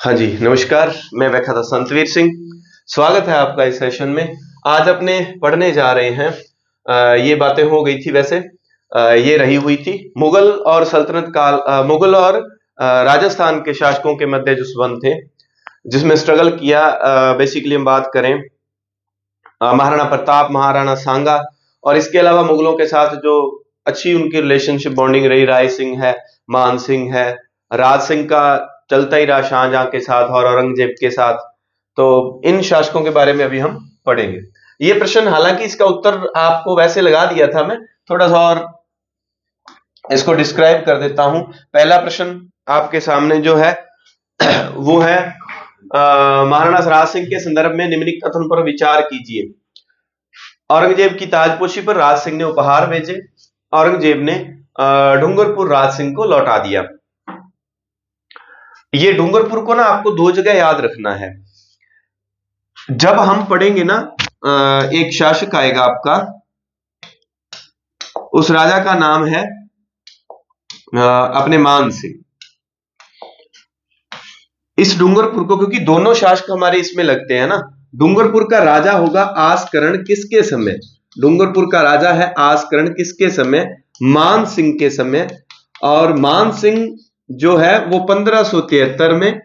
हाँ जी, नमस्कार। मैं व्याख्याता संतवीर सिंह। स्वागत है आपका इस सेशन में। आज अपने पढ़ने जा रहे हैं। ये बातें हो गई थी वैसे। ये रही हुई थी मुगल और सल्तनत काल, मुगल और राजस्थान के शासकों के मध्य जो संबंध थे, जिसमें स्ट्रगल किया। बेसिकली हम बात करें महाराणा प्रताप, महाराणा सांगा और इसके अलावा मुगलों के साथ जो अच्छी उनकी रिलेशनशिप बॉन्डिंग रही, राय सिंह है, मान सिंह है, राज सिंह का चलता ही रहा शाहजहां के साथ और औरंगजेब के साथ। तो इन शासकों के बारे में अभी हम पढ़ेंगे। ये प्रश्न, हालांकि इसका उत्तर आपको वैसे लगा दिया था, मैं थोड़ा सा और इसको डिस्क्राइब कर देता हूं। पहला प्रश्न आपके सामने जो है वो है महाराणा राज सिंह के संदर्भ में निम्नलिखित कथन पर विचार कीजिए। औरंगजेब की ताजपोशी पर राज सिंह ने उपहार भेजे। औरंगजेब ने डूंगरपुर राज सिंह को लौटा दिया। ये डूंगरपुर को ना आपको दो जगह याद रखना है। जब हम पढ़ेंगे ना, एक शासक आएगा आपका, उस राजा का नाम है अपने मान सिंह। इस डूंगरपुर को, क्योंकि दोनों शासक हमारे इसमें लगते हैं ना, डूंगरपुर का राजा होगा आसकरण किसके समय? डूंगरपुर का राजा है आसकरण किसके समय? मान सिंह के समय। और मान सिंह जो है वो 1573 में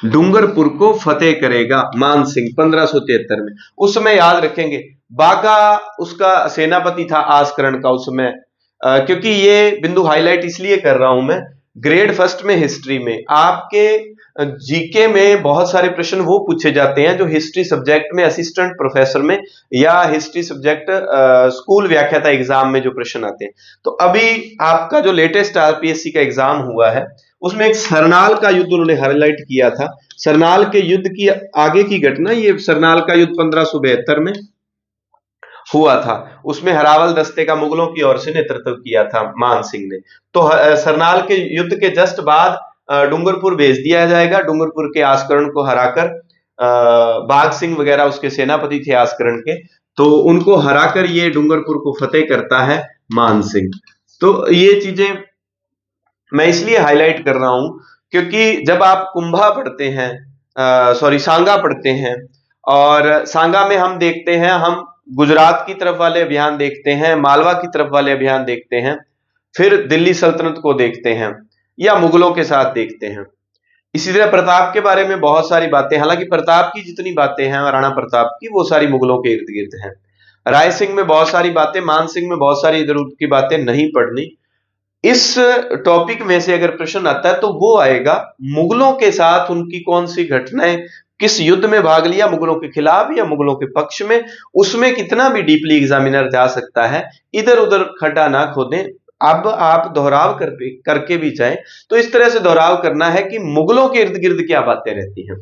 डूंगरपुर को फतेह करेगा। मान सिंह 1573 में। उस समय याद रखेंगे, बागा उसका सेनापति था आसकरण का उस समय। क्योंकि ये बिंदु हाईलाइट इसलिए कर रहा हूं मैं, ग्रेड फर्स्ट में हिस्ट्री में आपके जीके में बहुत सारे प्रश्न वो पूछे जाते हैं जो हिस्ट्री सब्जेक्ट में असिस्टेंट प्रोफेसर में या हिस्ट्री सब्जेक्ट स्कूल व्याख्याता एग्जाम में जो प्रश्न आते हैं। तो अभी आपका जो लेटेस्ट आरपीएससी का एग्जाम हुआ है, उसमें एक सरनाल का युद्ध उन्होंने हाईलाइट किया था। सरनाल के युद्ध की आगे की घटना, ये सरनाल का युद्ध 1572 में हुआ था। उसमें हरावल दस्ते का मुगलों की ओर से नेतृत्व किया था मान सिंह ने। तो सरनाल के युद्ध के जस्ट बाद डूंगरपुर भेज दिया जाएगा। डूंगरपुर के आस्करण को हराकर, बाघ सिंह वगैरह उसके सेनापति थे आस्करण के, तो उनको हराकर ये डूंगरपुर को फतेह करता है मान सिंह। तो ये चीजें मैं इसलिए हाईलाइट कर रहा हूं क्योंकि जब आप कुंभा पढ़ते हैं, सॉरी सांगा पढ़ते हैं, और सांगा में हम देखते हैं, हम गुजरात की तरफ वाले अभियान देखते हैं, मालवा की तरफ वाले अभियान देखते हैं, फिर दिल्ली सल्तनत को देखते हैं या मुगलों के साथ देखते हैं। इसी तरह प्रताप के बारे में बहुत सारी बातें, हालांकि प्रताप की जितनी बातें हैं राणा प्रताप की, वो सारी मुगलों के इर्द गिर्द हैं। राय सिंह में बहुत सारी बातें, मान सिंह में बहुत सारी इधर उधर की बातें नहीं पढ़नी। इस टॉपिक में से अगर प्रश्न आता है तो वो आएगा मुगलों के साथ उनकी कौन सी घटनाएं, किस युद्ध में भाग लिया मुगलों के खिलाफ या मुगलों के पक्ष में, उसमें कितना भी डीपली एग्जामिनर जा सकता है। इधर उधर खड्डा ना खोदें। अब आप दोहराव करके भी जाएं तो इस तरह से दोहराव करना है कि मुगलों के इर्द गिर्द क्या बातें रहती हैं।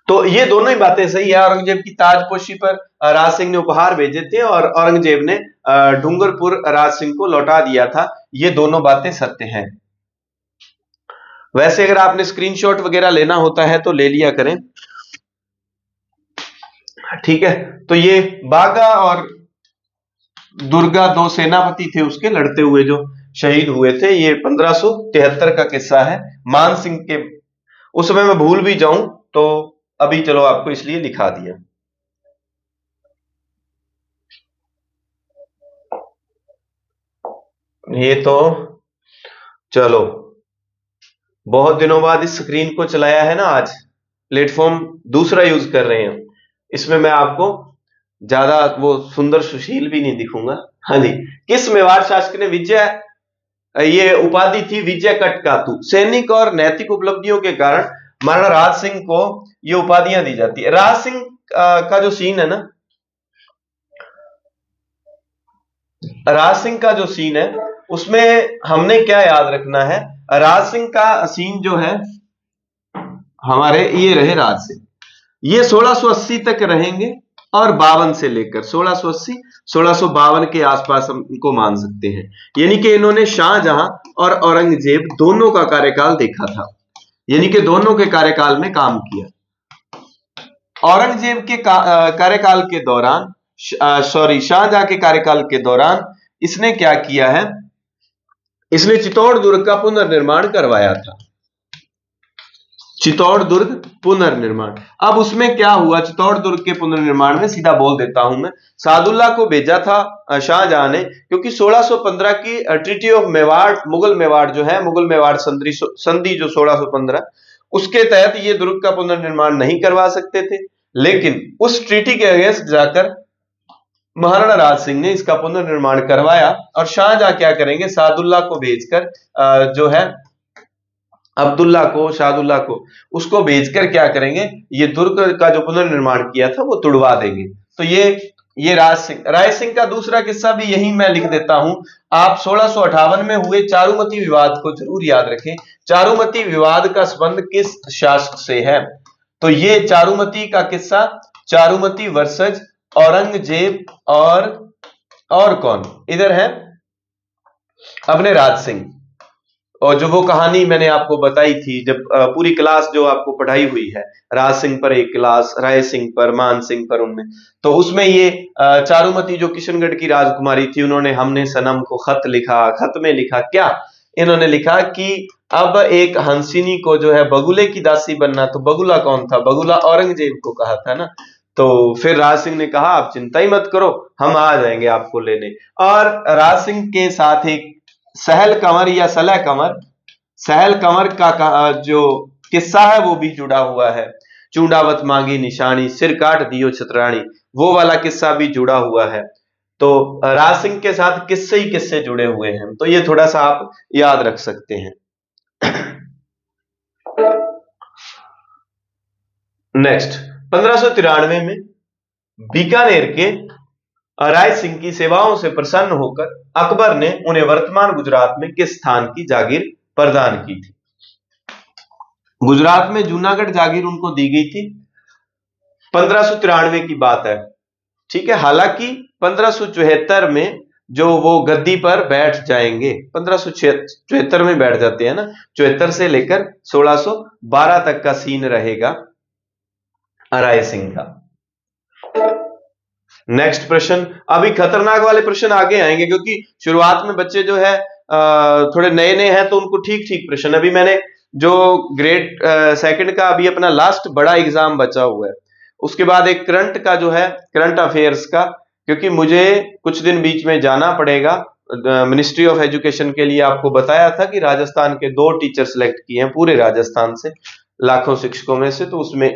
तो ये दोनों ही बातें सही है। औरंगजेब की ताजपोशी पर राज सिंह ने उपहार भेजे थे और औरंगजेब ने डूंगरपुर राज सिंह को लौटा दिया था। ये दोनों बातें सत्य हैं। वैसे अगर आपने स्क्रीनशॉट वगैरह लेना होता है तो ले लिया करें, ठीक है। तो ये बागा और दुर्गा दो सेनापति थे उसके, लड़ते हुए जो शहीद हुए थे। ये 1573 का किस्सा है मान सिंह के। उस समय मैं भूल भी जाऊं तो अभी चलो आपको इसलिए लिखा दिया। ये तो चलो बहुत दिनों बाद इस स्क्रीन को चलाया है ना, आज प्लेटफॉर्म दूसरा यूज कर रहे हैं। इसमें मैं आपको ज्यादा वो सुंदर सुशील भी नहीं दिखूंगा। हाँ जी। किस मेवाड़ शासक ने विजय, ये उपाधि थी विजय कटकातु। सैनिक और नैतिक उपलब्धियों के कारण महाराणा राज सिंह को ये उपाधियां दी जाती है। राज सिंह का जो सीन है ना, राज सिंह का जो सीन है उसमें हमने क्या याद रखना है, राज सिंह का सीन जो है हमारे, ये रहे राज सिंह, ये 1680 तक रहेंगे और 52 से लेकर 1680 1652 के आसपास हम इनको मान सकते हैं। यानी कि इन्होंने शाहजहां और औरंगजेब दोनों का कार्यकाल देखा था, यानी कि दोनों के कार्यकाल में काम किया। औरंगजेब के कार्यकाल के दौरान, सॉरी शाहजहां के कार्यकाल के दौरान इसने क्या किया है, इसने चित्तौड़ दुर्ग का पुनर्निर्माण करवाया था। चित्तौड़ दुर्ग पुनर्निर्माण। अब उसमें क्या हुआ, चित्तौड़ दुर्ग के पुनर्निर्माण में सीधा बोल देता हूं मैं, सादुल्ला को भेजा था शाहजहां ने, क्योंकि 1615 की ट्रीटी ऑफ मेवाड़, मुगल मेवाड़ जो है, मुगल मेवाड़ संधि जो 1615, उसके तहत ये दुर्ग का पुनर्निर्माण नहीं करवा सकते थे। लेकिन उस ट्रीटी के अगेंस्ट जाकर महाराणा राज सिंह ने इसका पुनर्निर्माण करवाया, और शाहजहां क्या करेंगे, सादुल्ला को भेजकर जो है अब्दुल्ला को, शाहदुल्ला को, उसको भेजकर क्या करेंगे, ये दुर्ग का जो पुनर्निर्माण किया था वो तुड़वा देंगे। तो ये राय सिंह का दूसरा किस्सा भी यही मैं लिख देता हूं। आप 1658 में हुए चारुमती विवाद को जरूर याद रखें। चारुमती विवाद का संबंध किस शासक से है? तो ये चारुमती का किस्सा, चारुमती वर्सेस औरंगजेब और कौन इधर है, अपने राज सिंह। और जो वो कहानी मैंने आपको बताई थी, जब पूरी क्लास जो आपको पढ़ाई हुई है, राज सिंह पर एक क्लास, राय सिंह पर, मान सिंह पर, उनमें तो उसमें ये चारुमती जो किशनगढ़ की राजकुमारी थी, उन्होंने हमने सनम को खत लिखा, खत में लिखा क्या, इन्होंने लिखा कि अब एक हंसिनी को जो है बगुले की दासी बनना। तो बगुला कौन था? बगुला औरंगजेब को कहा था ना। तो फिर राज सिंह ने कहा आप चिंता ही मत करो, हम आ जाएंगे आपको लेने। और राज सिंह के साथ एक सहल कंवर या सलह कंवर, सहल कंवर का जो किस्सा है वो भी जुड़ा हुआ है। चूंडावत मांगी निशानी, सिर काट दियो छतरानी, वो वाला किस्सा भी जुड़ा हुआ है। तो राज सिंह के साथ किस्से ही किस्से जुड़े हुए हैं, तो ये थोड़ा सा आप याद रख सकते हैं। नेक्स्ट, 1593 में बीकानेर के राय सिंह की सेवाओं से प्रसन्न होकर अकबर ने उन्हें वर्तमान गुजरात में किस स्थान की जागीर प्रदान की थी? गुजरात में जूनागढ़ जागीर उनको दी गई थी। 1593 की बात है, ठीक है। हालांकि 1574 में जो वो गद्दी पर बैठ जाएंगे, 1574 में बैठ जाते हैं ना, 74 से लेकर 1612 तक का सीन रहेगा राय सिंह का। नेक्स्ट प्रश्न, अभी खतरनाक वाले प्रश्न आगे आएंगे, क्योंकि शुरुआत में बच्चे जो है थोड़े नए नए हैं, तो उनको ठीक ठीक प्रश्न, अभी मैंने जो ग्रेड सेकंड का अभी अपना लास्ट बड़ा एग्जाम बचा हुआ है, उसके बाद एक करंट का जो है, करंट अफेयर्स का, क्योंकि मुझे कुछ दिन बीच में जाना पड़ेगा मिनिस्ट्री ऑफ एजुकेशन के लिए। आपको बताया था कि राजस्थान के 2 टीचर सिलेक्ट किए हैं पूरे राजस्थान से, लाखों शिक्षकों में से, तो उसमें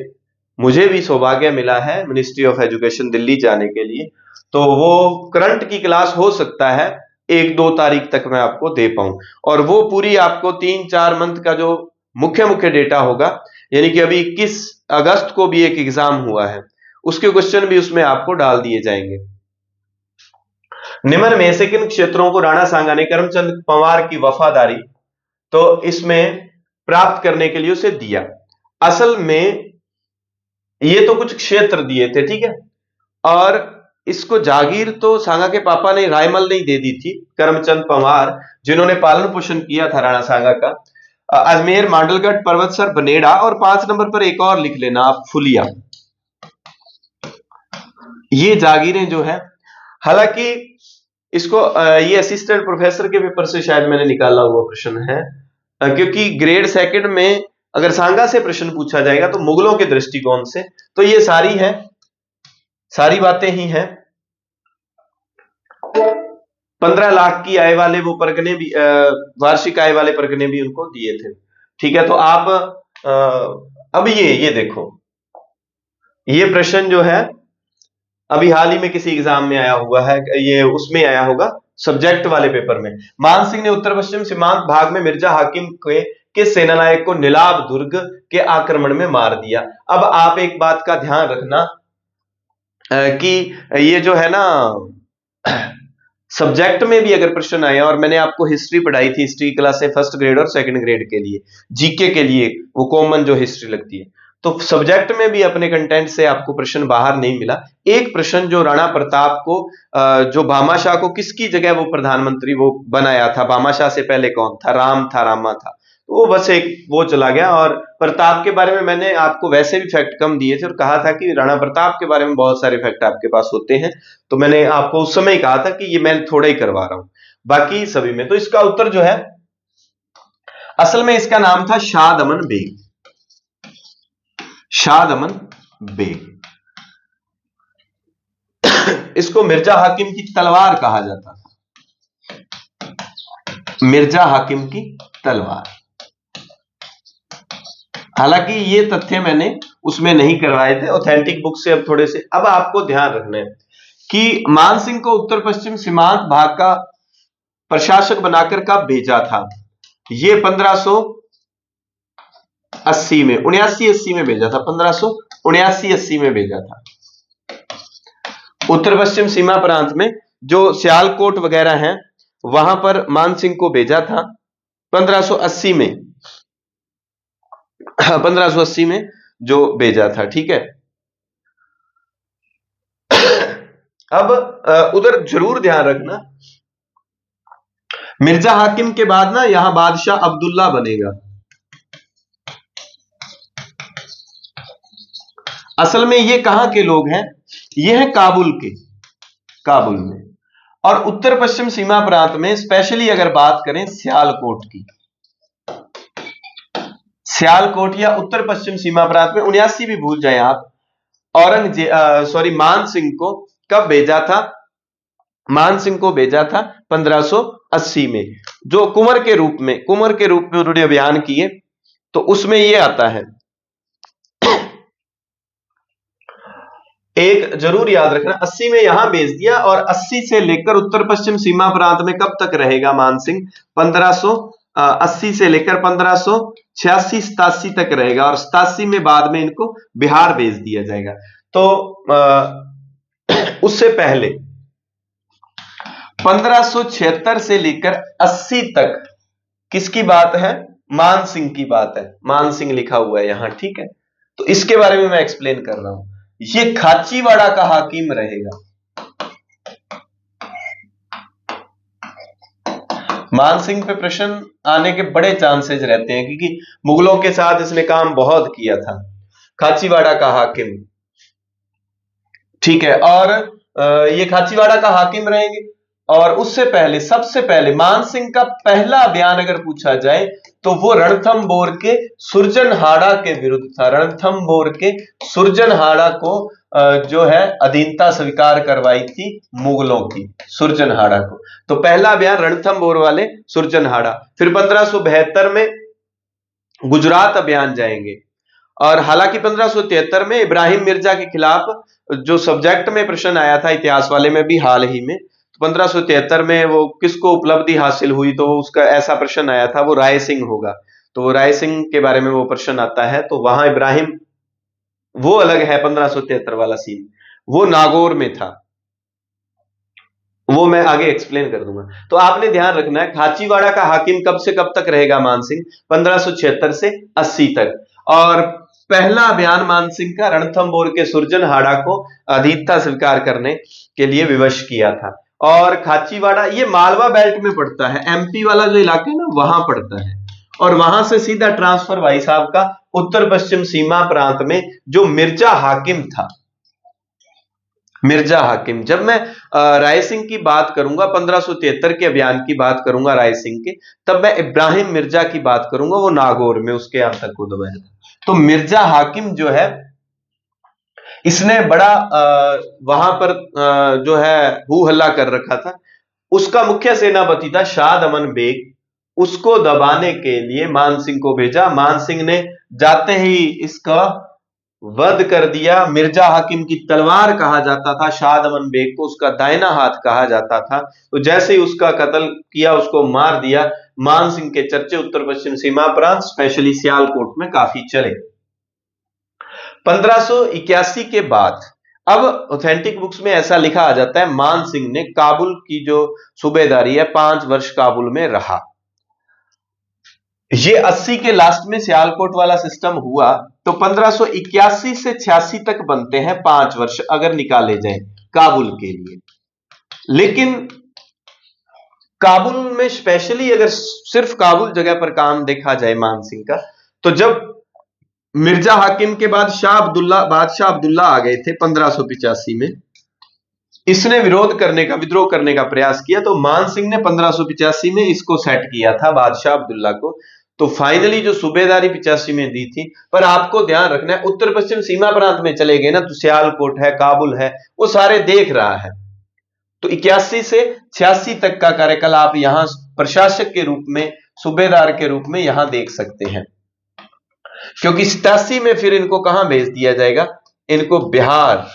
मुझे भी सौभाग्य मिला है मिनिस्ट्री ऑफ एजुकेशन दिल्ली जाने के लिए। तो वो करंट की क्लास हो सकता है 1-2 तारीख तक मैं आपको दे पाऊं, और वो पूरी आपको 3-4 मंथ का जो मुख्य मुख्य डेटा होगा, यानी कि अभी 21 अगस्त को भी एक एग्जाम हुआ है, उसके क्वेश्चन भी उसमें आपको डाल दिए जाएंगे। निम्न में से किन क्षेत्रों को राणा सांगा ने करमचंद पंवार की वफादारी तो इसमें प्राप्त करने के लिए उसे दिया? असल में ये तो कुछ क्षेत्र दिए थे, ठीक है, और इसको जागीर तो सांगा के पापा ने, रायमल ने दे दी थी, करमचंद पंवार जिन्होंने पालन पोषण किया था राणा सांगा का। अजमेर, मांडलगढ़, पर्वतसर, बनेड़ा, और 5 नंबर पर एक और लिख लेना आप, फुलिया। ये जागीरें जो है, हालांकि इसको ये असिस्टेंट प्रोफेसर के पेपर से शायद मैंने निकाला हुआ प्रश्न है, क्योंकि ग्रेड सेकंड में अगर सांगा से प्रश्न पूछा जाएगा तो मुगलों के दृष्टिकोण से, तो ये सारी है, सारी बातें ही हैं। 15 लाख की आय वाले वो परगने भी, वार्षिक आय वाले परगने भी उनको दिए थे, ठीक है। तो आप अब ये देखो, ये प्रश्न जो है अभी हाल ही में किसी एग्जाम में आया हुआ है, ये उसमें आया होगा सब्जेक्ट वाले पेपर में। मान सिंह ने उत्तर पश्चिम सीमांत भाग में मिर्जा हाकिम के किस सेनानायक को नीलाब दुर्ग के आक्रमण में मार दिया? अब आप एक बात का ध्यान रखना कि ये जो है ना, सब्जेक्ट में भी अगर प्रश्न आया, और मैंने आपको हिस्ट्री पढ़ाई थी, हिस्ट्री क्लास से 1st ग्रेड और 2nd ग्रेड के लिए, जीके के लिए वो कॉमन जो हिस्ट्री लगती है, तो सब्जेक्ट में भी अपने कंटेंट से आपको प्रश्न बाहर नहीं मिला। एक प्रश्न जो राणा प्रताप को, जो भामाशाह को किसकी जगह वो प्रधानमंत्री वो बनाया था, भामाशाह से पहले कौन था? राम था, रामा था, तो वो बस एक वो चला गया। और प्रताप के बारे में मैंने आपको वैसे भी फैक्ट कम दिए थे, और कहा था कि राणा प्रताप के बारे में बहुत सारे फैक्ट आपके पास होते हैं, तो मैंने आपको उस समय कहा था कि ये मैं थोड़ा ही करवा रहा हूं, बाकी सभी में। तो इसका उत्तर जो है, असल में इसका नाम था शाह दमन बेग। शाह दमन बेग। इसको मिर्जा हाकिम की तलवार कहा जाता था, मिर्जा हाकिम की तलवार। हालांकि ये तथ्य मैंने उसमें नहीं करवाए थे, ऑथेंटिक बुक से अब थोड़े से। अब आपको ध्यान रखना है कि मान सिंह को उत्तर पश्चिम सीमांत भाग का प्रशासक बनाकर कब भेजा था? ये 1580 में, 79-80 में भेजा था, 1579-80 में भेजा था। उत्तर पश्चिम सीमा प्रांत में जो सियालकोट वगैरह हैं वहां पर मान सिंह को भेजा था 1580 में, 1580 में जो भेजा था, ठीक है। अब उधर जरूर ध्यान रखना, मिर्जा हाकिम के बाद ना यहां बादशाह अब्दुल्ला बनेगा। असल में ये कहां के लोग हैं? ये हैं काबुल के, काबुल में। और उत्तर पश्चिम सीमा प्रांत में स्पेशली अगर बात करें सियालकोट की, सियालकोट या उत्तर पश्चिम सीमा प्रांत में 79 भी भूल जाए आप, मान सिंह को कब भेजा था? मान सिंह को भेजा था 1580 में, जो कुंवर के रूप में उन्होंने अभियान किए, तो उसमें यह आता है। एक जरूर याद रखना, 80 में यहां भेज दिया और 80 से लेकर उत्तर पश्चिम सीमा प्रांत में कब तक रहेगा मान सिंह? 1580 से लेकर 1586-87 तक रहेगा, और 87 में बाद में इनको बिहार भेज दिया जाएगा। तो उससे पहले 1576 से लेकर 80 तक किसकी बात है? मान सिंह की बात है। मान सिंह लिखा हुआ है यहां, ठीक है। तो इसके बारे में मैं एक्सप्लेन कर रहा हूं। ये खाचीवाड़ा का हाकिम रहेगा। मान सिंह पे प्रश्न आने के बड़े चांसेस रहते हैं, क्योंकि मुगलों के साथ इसने काम बहुत किया था। खाचीवाड़ा का हाकिम, ठीक है। और ये खाचीवाड़ा का हाकिम रहेंगे। और उससे पहले, सबसे पहले मान सिंह का पहला बयान अगर पूछा जाए तो वो रणथंभौर के सुरजनहाड़ा के विरुद्ध था। रणथंभौर के सुरजनहाड़ा को जो है अधीनता स्वीकार करवाई थी मुगलों की, सुरजनहाड़ा को। तो पहला बयान रणथंभौर वाले सुरजनहाड़ा। फिर 1572 में गुजरात अभियान जाएंगे। और हालांकि 1573 में इब्राहिम मिर्जा के खिलाफ जो सब्जेक्ट में प्रश्न आया था, इतिहास वाले में भी हाल ही में, तो 1573 में वो किसको उपलब्धि हासिल हुई, तो उसका ऐसा प्रश्न आया था, वो राय सिंह होगा। तो राय सिंह के बारे में वो प्रश्न आता है। तो वहां इब्राहिम, वो अलग है 1573 वाला सीन, वो नागौर में था, वो मैं आगे एक्सप्लेन कर दूंगा। तो आपने ध्यान रखना है, खाचीवाड़ा का हाकिम कब से कब तक रहेगा मान सिंह? 1576 से 80 तक। और पहला बयान मान सिंह का रणथंभौर के सुरजनहाड़ा को अधीनता स्वीकार करने के लिए विवश किया था। और खाचीवाड़ा ये मालवा बेल्ट में पड़ता है, एमपी वाला जो इलाका है ना वहां पड़ता है। और वहां से सीधा ट्रांसफर भाई साहब का उत्तर पश्चिम सीमा प्रांत में जो मिर्जा हाकिम था, मिर्जा हाकिम। जब मैं राय सिंह की बात करूंगा, 1573 के अभियान की बात करूंगा राय सिंह के, तब मैं इब्राहिम मिर्जा की बात करूंगा, वो नागौर में उसके आतंक को दबाया था। तो मिर्जा हाकिम जो है, इसने बड़ा वहां पर जो है हू हल्ला कर रखा था। उसका मुख्य सेनापति था शाह दमन बेग। उसको दबाने के लिए मान सिंह को भेजा। मान सिंह ने जाते ही इसका वध कर दिया। मिर्जा हाकिम की तलवार कहा जाता था शाह दमन बेग को, उसका दाहिना हाथ कहा जाता था। तो जैसे ही उसका कत्ल किया, उसको मार दिया, मान सिंह के चर्चे उत्तर पश्चिम सीमा प्रांत स्पेशली सियालकोट में काफी चले। 1581 के बाद, अब ऑथेंटिक बुक्स में ऐसा लिखा आ जाता है, मान सिंह ने काबुल की जो सूबेदारी है 5 वर्ष काबुल में रहा। ये 80 के लास्ट में सियालकोट वाला सिस्टम हुआ। तो 1581 से 86 तक बनते हैं 5 वर्ष अगर निकाले जाए काबुल के लिए। लेकिन काबुल में स्पेशली अगर सिर्फ काबुल जगह पर काम देखा जाए मान सिंह का, तो जब मिर्जा हाकिम के बाद बादशाह अब्दुल्ला आ गए थे 1585 में, इसने विद्रोह करने का प्रयास किया। तो मान सिंह ने 1585 में इसको सेट किया था बादशाह अब्दुल्ला को। तो फाइनली जो सूबेदारी 85 में दी थी, पर आपको ध्यान रखना है उत्तर पश्चिम सीमा प्रांत में चले गए ना तो सियालकोट है, काबुल है, वो सारे देख रहा है। तो 81 से 86 तक का कार्यकाल आप यहां प्रशासक के रूप में, सूबेदार के रूप में यहां देख सकते हैं, क्योंकि 87 में फिर इनको कहां भेज दिया जाएगा, इनको बिहार,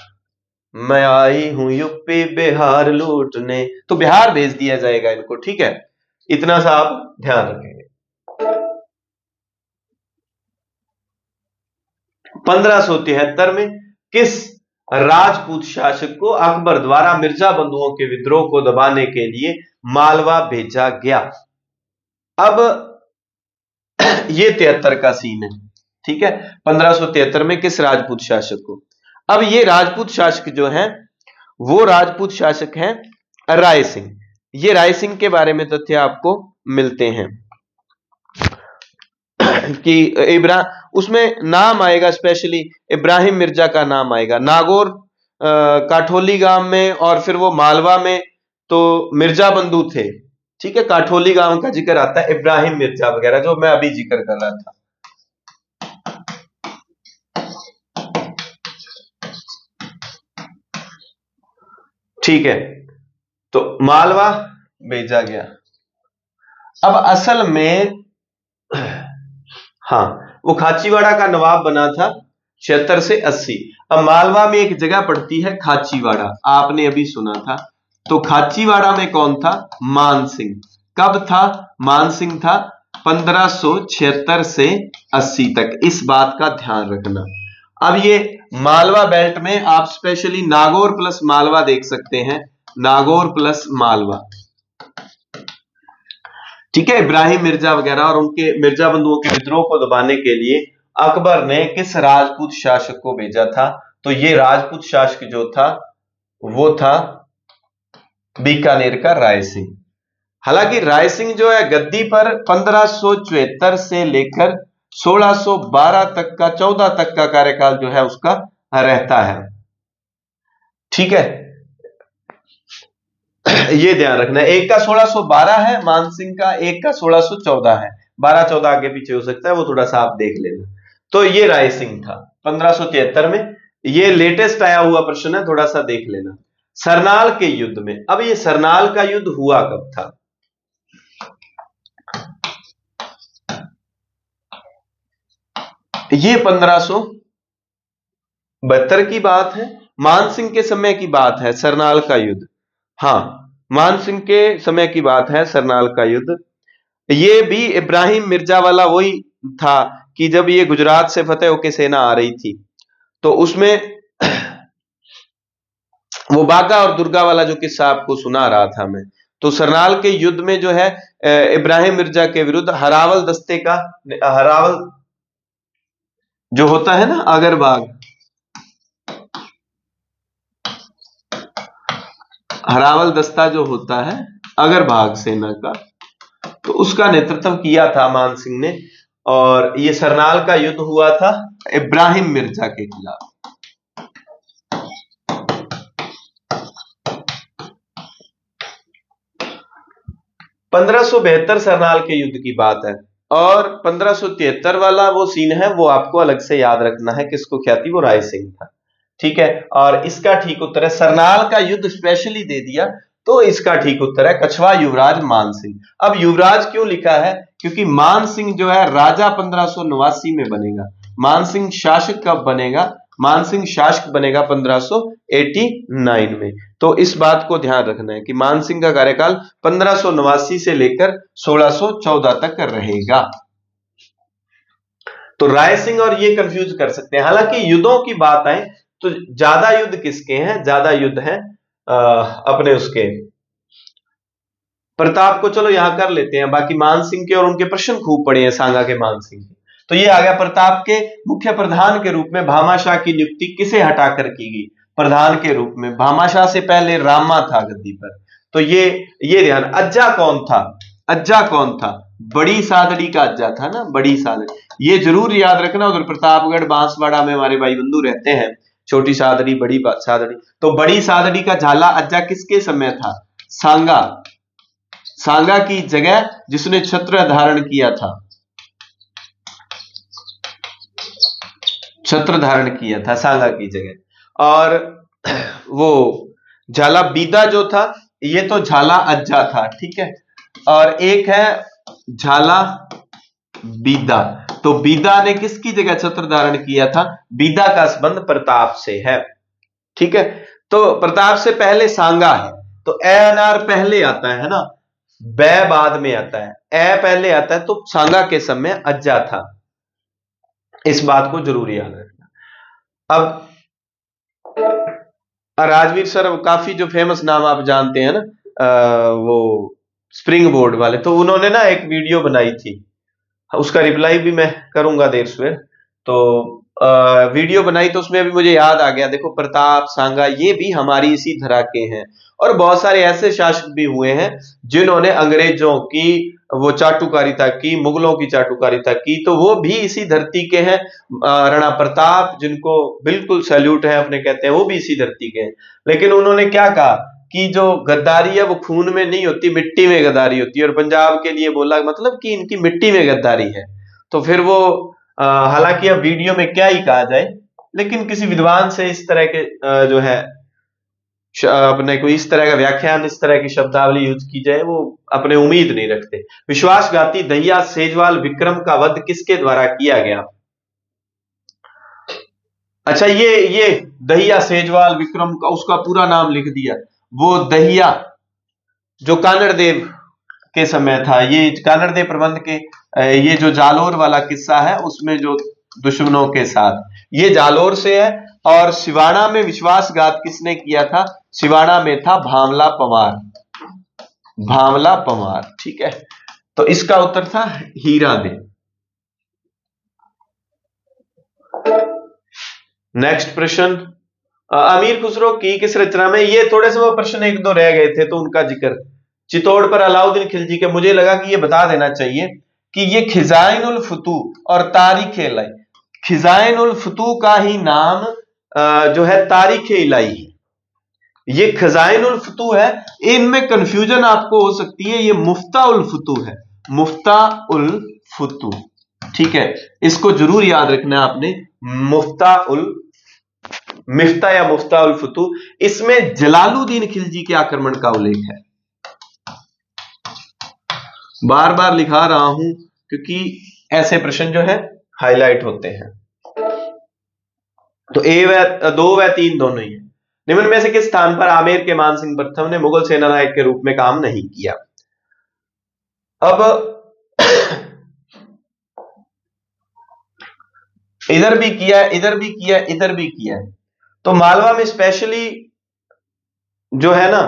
मैं आई हूं यूपी बिहार लूटने, तो बिहार भेज दिया जाएगा इनको। ठीक है, इतना सा आप ध्यान रखेंगे। 1573 में किस राजपूत शासक को अकबर द्वारा मिर्जा बंधुओं के विद्रोह को दबाने के लिए मालवा भेजा गया? अब ये 73 का सीन है। ठीक है, 1573 में किस राजपूत शासक को? अब ये राजपूत शासक जो है वो राजपूत शासक हैं राय सिंह। ये राय सिंह के बारे में तथ्य आपको मिलते हैं कि उसमें नाम आएगा, स्पेशली इब्राहिम मिर्जा का नाम आएगा। नागौर काठोली गांव में और फिर वो मालवा में तो मिर्जा बंधु थे। ठीक है, काठोली गांव का जिक्र आता है, इब्राहिम मिर्जा वगैरह जो मैं अभी जिक्र कर रहा था। ठीक है, तो मालवा भेजा गया। अब असल में हाँ, वो खाचीवाड़ा का नवाब बना था 76 से 80। अब मालवा में एक जगह पड़ती है खाचीवाड़ा, आपने अभी सुना था। तो खाचीवाड़ा में कौन था? मान सिंह। कब था मान सिंह? था 1576 से 80 तक। इस बात का ध्यान रखना। अब ये मालवा बेल्ट में आप स्पेशली नागौर प्लस मालवा देख सकते हैं, नागौर प्लस मालवा। ठीक है, इब्राहिम मिर्जा वगैरह और उनके मिर्जा बंधुओं के विद्रोह को दबाने के लिए अकबर ने किस राजपूत शासक को भेजा था? तो ये राजपूत शासक जो था वो था बीकानेर का राय सिंह। हालांकि राय सिंह जो है गद्दी पर 1574 से लेकर 1612 तक का, 14 तक का कार्यकाल जो है उसका रहता है। ठीक है, ये ध्यान रखना है। एक का 1612 है मान सिंह का, एक का 1614 है। 12-14 आगे पीछे हो सकता है, वो थोड़ा सा आप देख लेना। तो ये राय सिंह था 1573 में। ये लेटेस्ट आया हुआ प्रश्न है, थोड़ा सा देख लेना। सरनाल के युद्ध में, अब ये सरनाल का युद्ध हुआ कब था? ये 1572 की बात है, मान सिंह के समय की बात है सरनाल का युद्ध। हाँ, मान सिंह के समय की बात है सरनाल का युद्ध। ये भी इब्राहिम मिर्जा वाला वही था कि जब ये गुजरात से फतेह होकर सेना आ रही थी तो उसमें वो बागा और दुर्गा वाला जो किस्सा आपको सुना रहा था मैं। तो सरनाल के युद्ध में जो है इब्राहिम मिर्जा के विरुद्ध हरावल दस्ते का, हरावल जो होता है ना अगरबाग, हरावल दस्ता जो होता है अगरबाग सेना का, तो उसका नेतृत्व किया था मान सिंह ने। और ये सरनाल का युद्ध हुआ था इब्राहिम मिर्जा के खिलाफ। 1572 सरनाल के युद्ध की बात है। और 1573 वाला वो सीन है, वो आपको अलग से याद रखना है, किसको ख्याति? वो राय सिंह था। ठीक है, और इसका ठीक उत्तर है सरनाल का युद्ध स्पेशली दे दिया, तो इसका ठीक उत्तर है कछवा युवराज मान सिंह। अब युवराज क्यों लिखा है? क्योंकि मान सिंह जो है राजा 1589 में बनेगा। मान सिंह शासक कब बनेगा? मान सिंह शासक बनेगा 1589 में। तो इस बात को ध्यान रखना है कि मान सिंह का कार्यकाल 1589 से लेकर 1614 तक रहेगा। तो राय सिंह और ये कंफ्यूज कर सकते हैं। हालांकि युद्धों की बात आए तो ज्यादा युद्ध किसके हैं? ज्यादा युद्ध हैं अपने उसके प्रताप को चलो यहां कर लेते हैं, बाकी मान सिंह के और उनके प्रश्न खूब पड़े हैं सांगा के मान सिंह के। तो ये आ गया प्रताप के मुख्य प्रधान के रूप में भामाशाह की नियुक्ति किसे हटाकर की गई? प्रधान के रूप में भामाशाह से पहले रामा था गद्दी पर। तो ये ध्यान। अज्जा कौन था? अज्जा कौन था? बड़ी सादड़ी का अज्जा था ना, बड़ी सादड़ी। ये जरूर याद रखना, उधर प्रतापगढ़ बांसवाड़ा में हमारे भाई बंधु रहते हैं, छोटी सादड़ी बड़ी सादड़ी। तो बड़ी सादड़ी का झाला अज्जा किसके समय था? सांगा, सांगा की जगह जिसने छत्र धारण किया था। छत्र धारण किया था सांगा की जगह। और वो झाला बीदा जो था, ये तो झाला अज्जा था, ठीक है। और एक है झाला बीदा, तो बीदा ने किसकी जगह छत्र धारण किया था? बीदा का संबंध प्रताप से है, ठीक है। तो प्रताप से पहले सांगा है, तो ए अनार पहले आता है ना, बै बाद में आता है, ए पहले आता है, तो सांगा के समय अज्जा था। इस बात को जरूर याद रखना। अब राजवीर सर काफी जो फेमस नाम आप जानते हैं ना, वो स्प्रिंग बोर्ड वाले, तो उन्होंने ना एक वीडियो बनाई थी, उसका रिप्लाई भी मैं करूंगा देर सवेर। तो वीडियो बनाई तो उसमें अभी मुझे याद आ गया, देखो प्रताप सांगा ये भी हमारी इसी तरह के हैं। और बहुत सारे ऐसे शासक भी हुए हैं जिन्होंने अंग्रेजों की वो चाटुकारिता की, मुगलों की चाटुकारिता की, तो वो भी इसी धरती के हैं। राणा प्रताप, जिनको बिल्कुल सैल्यूट है अपने कहते हैं, वो भी इसी धरती के हैं। लेकिन उन्होंने क्या कहा कि जो गद्दारी है वो खून में नहीं होती, मिट्टी में गद्दारी होती है, और पंजाब के लिए बोला, मतलब कि इनकी मिट्टी में गद्दारी है। तो फिर वो हालांकि अब वीडियो में क्या ही कहा जाए, लेकिन किसी विद्वान से इस तरह के जो है अपने को इस तरह का व्याख्यान, इस तरह की शब्दावली यूज की जाए, वो अपने उम्मीद नहीं रखते। विश्वासघाती दहिया सेजवाल विक्रम का वध किसके द्वारा किया गया? अच्छा, ये दहिया सेजवाल विक्रम का उसका पूरा नाम लिख दिया। वो दहिया जो कानड़ देव के समय था, ये कानड़ देव प्रबंध के ये जो जालोर वाला किस्सा है उसमें जो दुश्मनों के साथ, ये जालोर से है। और सिवाड़ा में विश्वासघात किसने किया था? सिवाड़ा में था भामला पवार, भामला पवार, ठीक है। तो इसका उत्तर था हीरा दे। नेक्स्ट प्रश्न, अमीर खुसरो की किस रचना में, ये थोड़े से वो प्रश्न एक दो रह गए थे तो उनका जिक्र, चित्तौड़ पर अलाउद्दीन खिलजी के, मुझे लगा कि ये बता देना चाहिए कि ये खिजाइनुल फुतू और तारीख इलाई, खिजाइनुल फुतू का ही नाम जो है तारीख इलाई, ये खजाइनुल फुतू है। इनमें कंफ्यूजन आपको हो सकती है, ये मुफ्ता उल फुतू है, मुफ्ता उल फुतू, ठीक है। इसको जरूर याद रखना है आपने, मुफ्ता उल मिफ्ता या मुफ्ता उल फुतू। इसमें जलालुद्दीन खिलजी के आक्रमण का उल्लेख है। बार बार लिखा रहा हूं क्योंकि ऐसे प्रश्न जो है हाईलाइट होते हैं। तो दो व तीन दोनों ही है। निम्न में से किस स्थान पर आमेर के मान सिंह प्रथम ने मुगल सेना नायक के रूप में काम नहीं किया? अब इधर भी किया, इधर भी किया, इधर भी किया। तो मालवा में स्पेशली जो है ना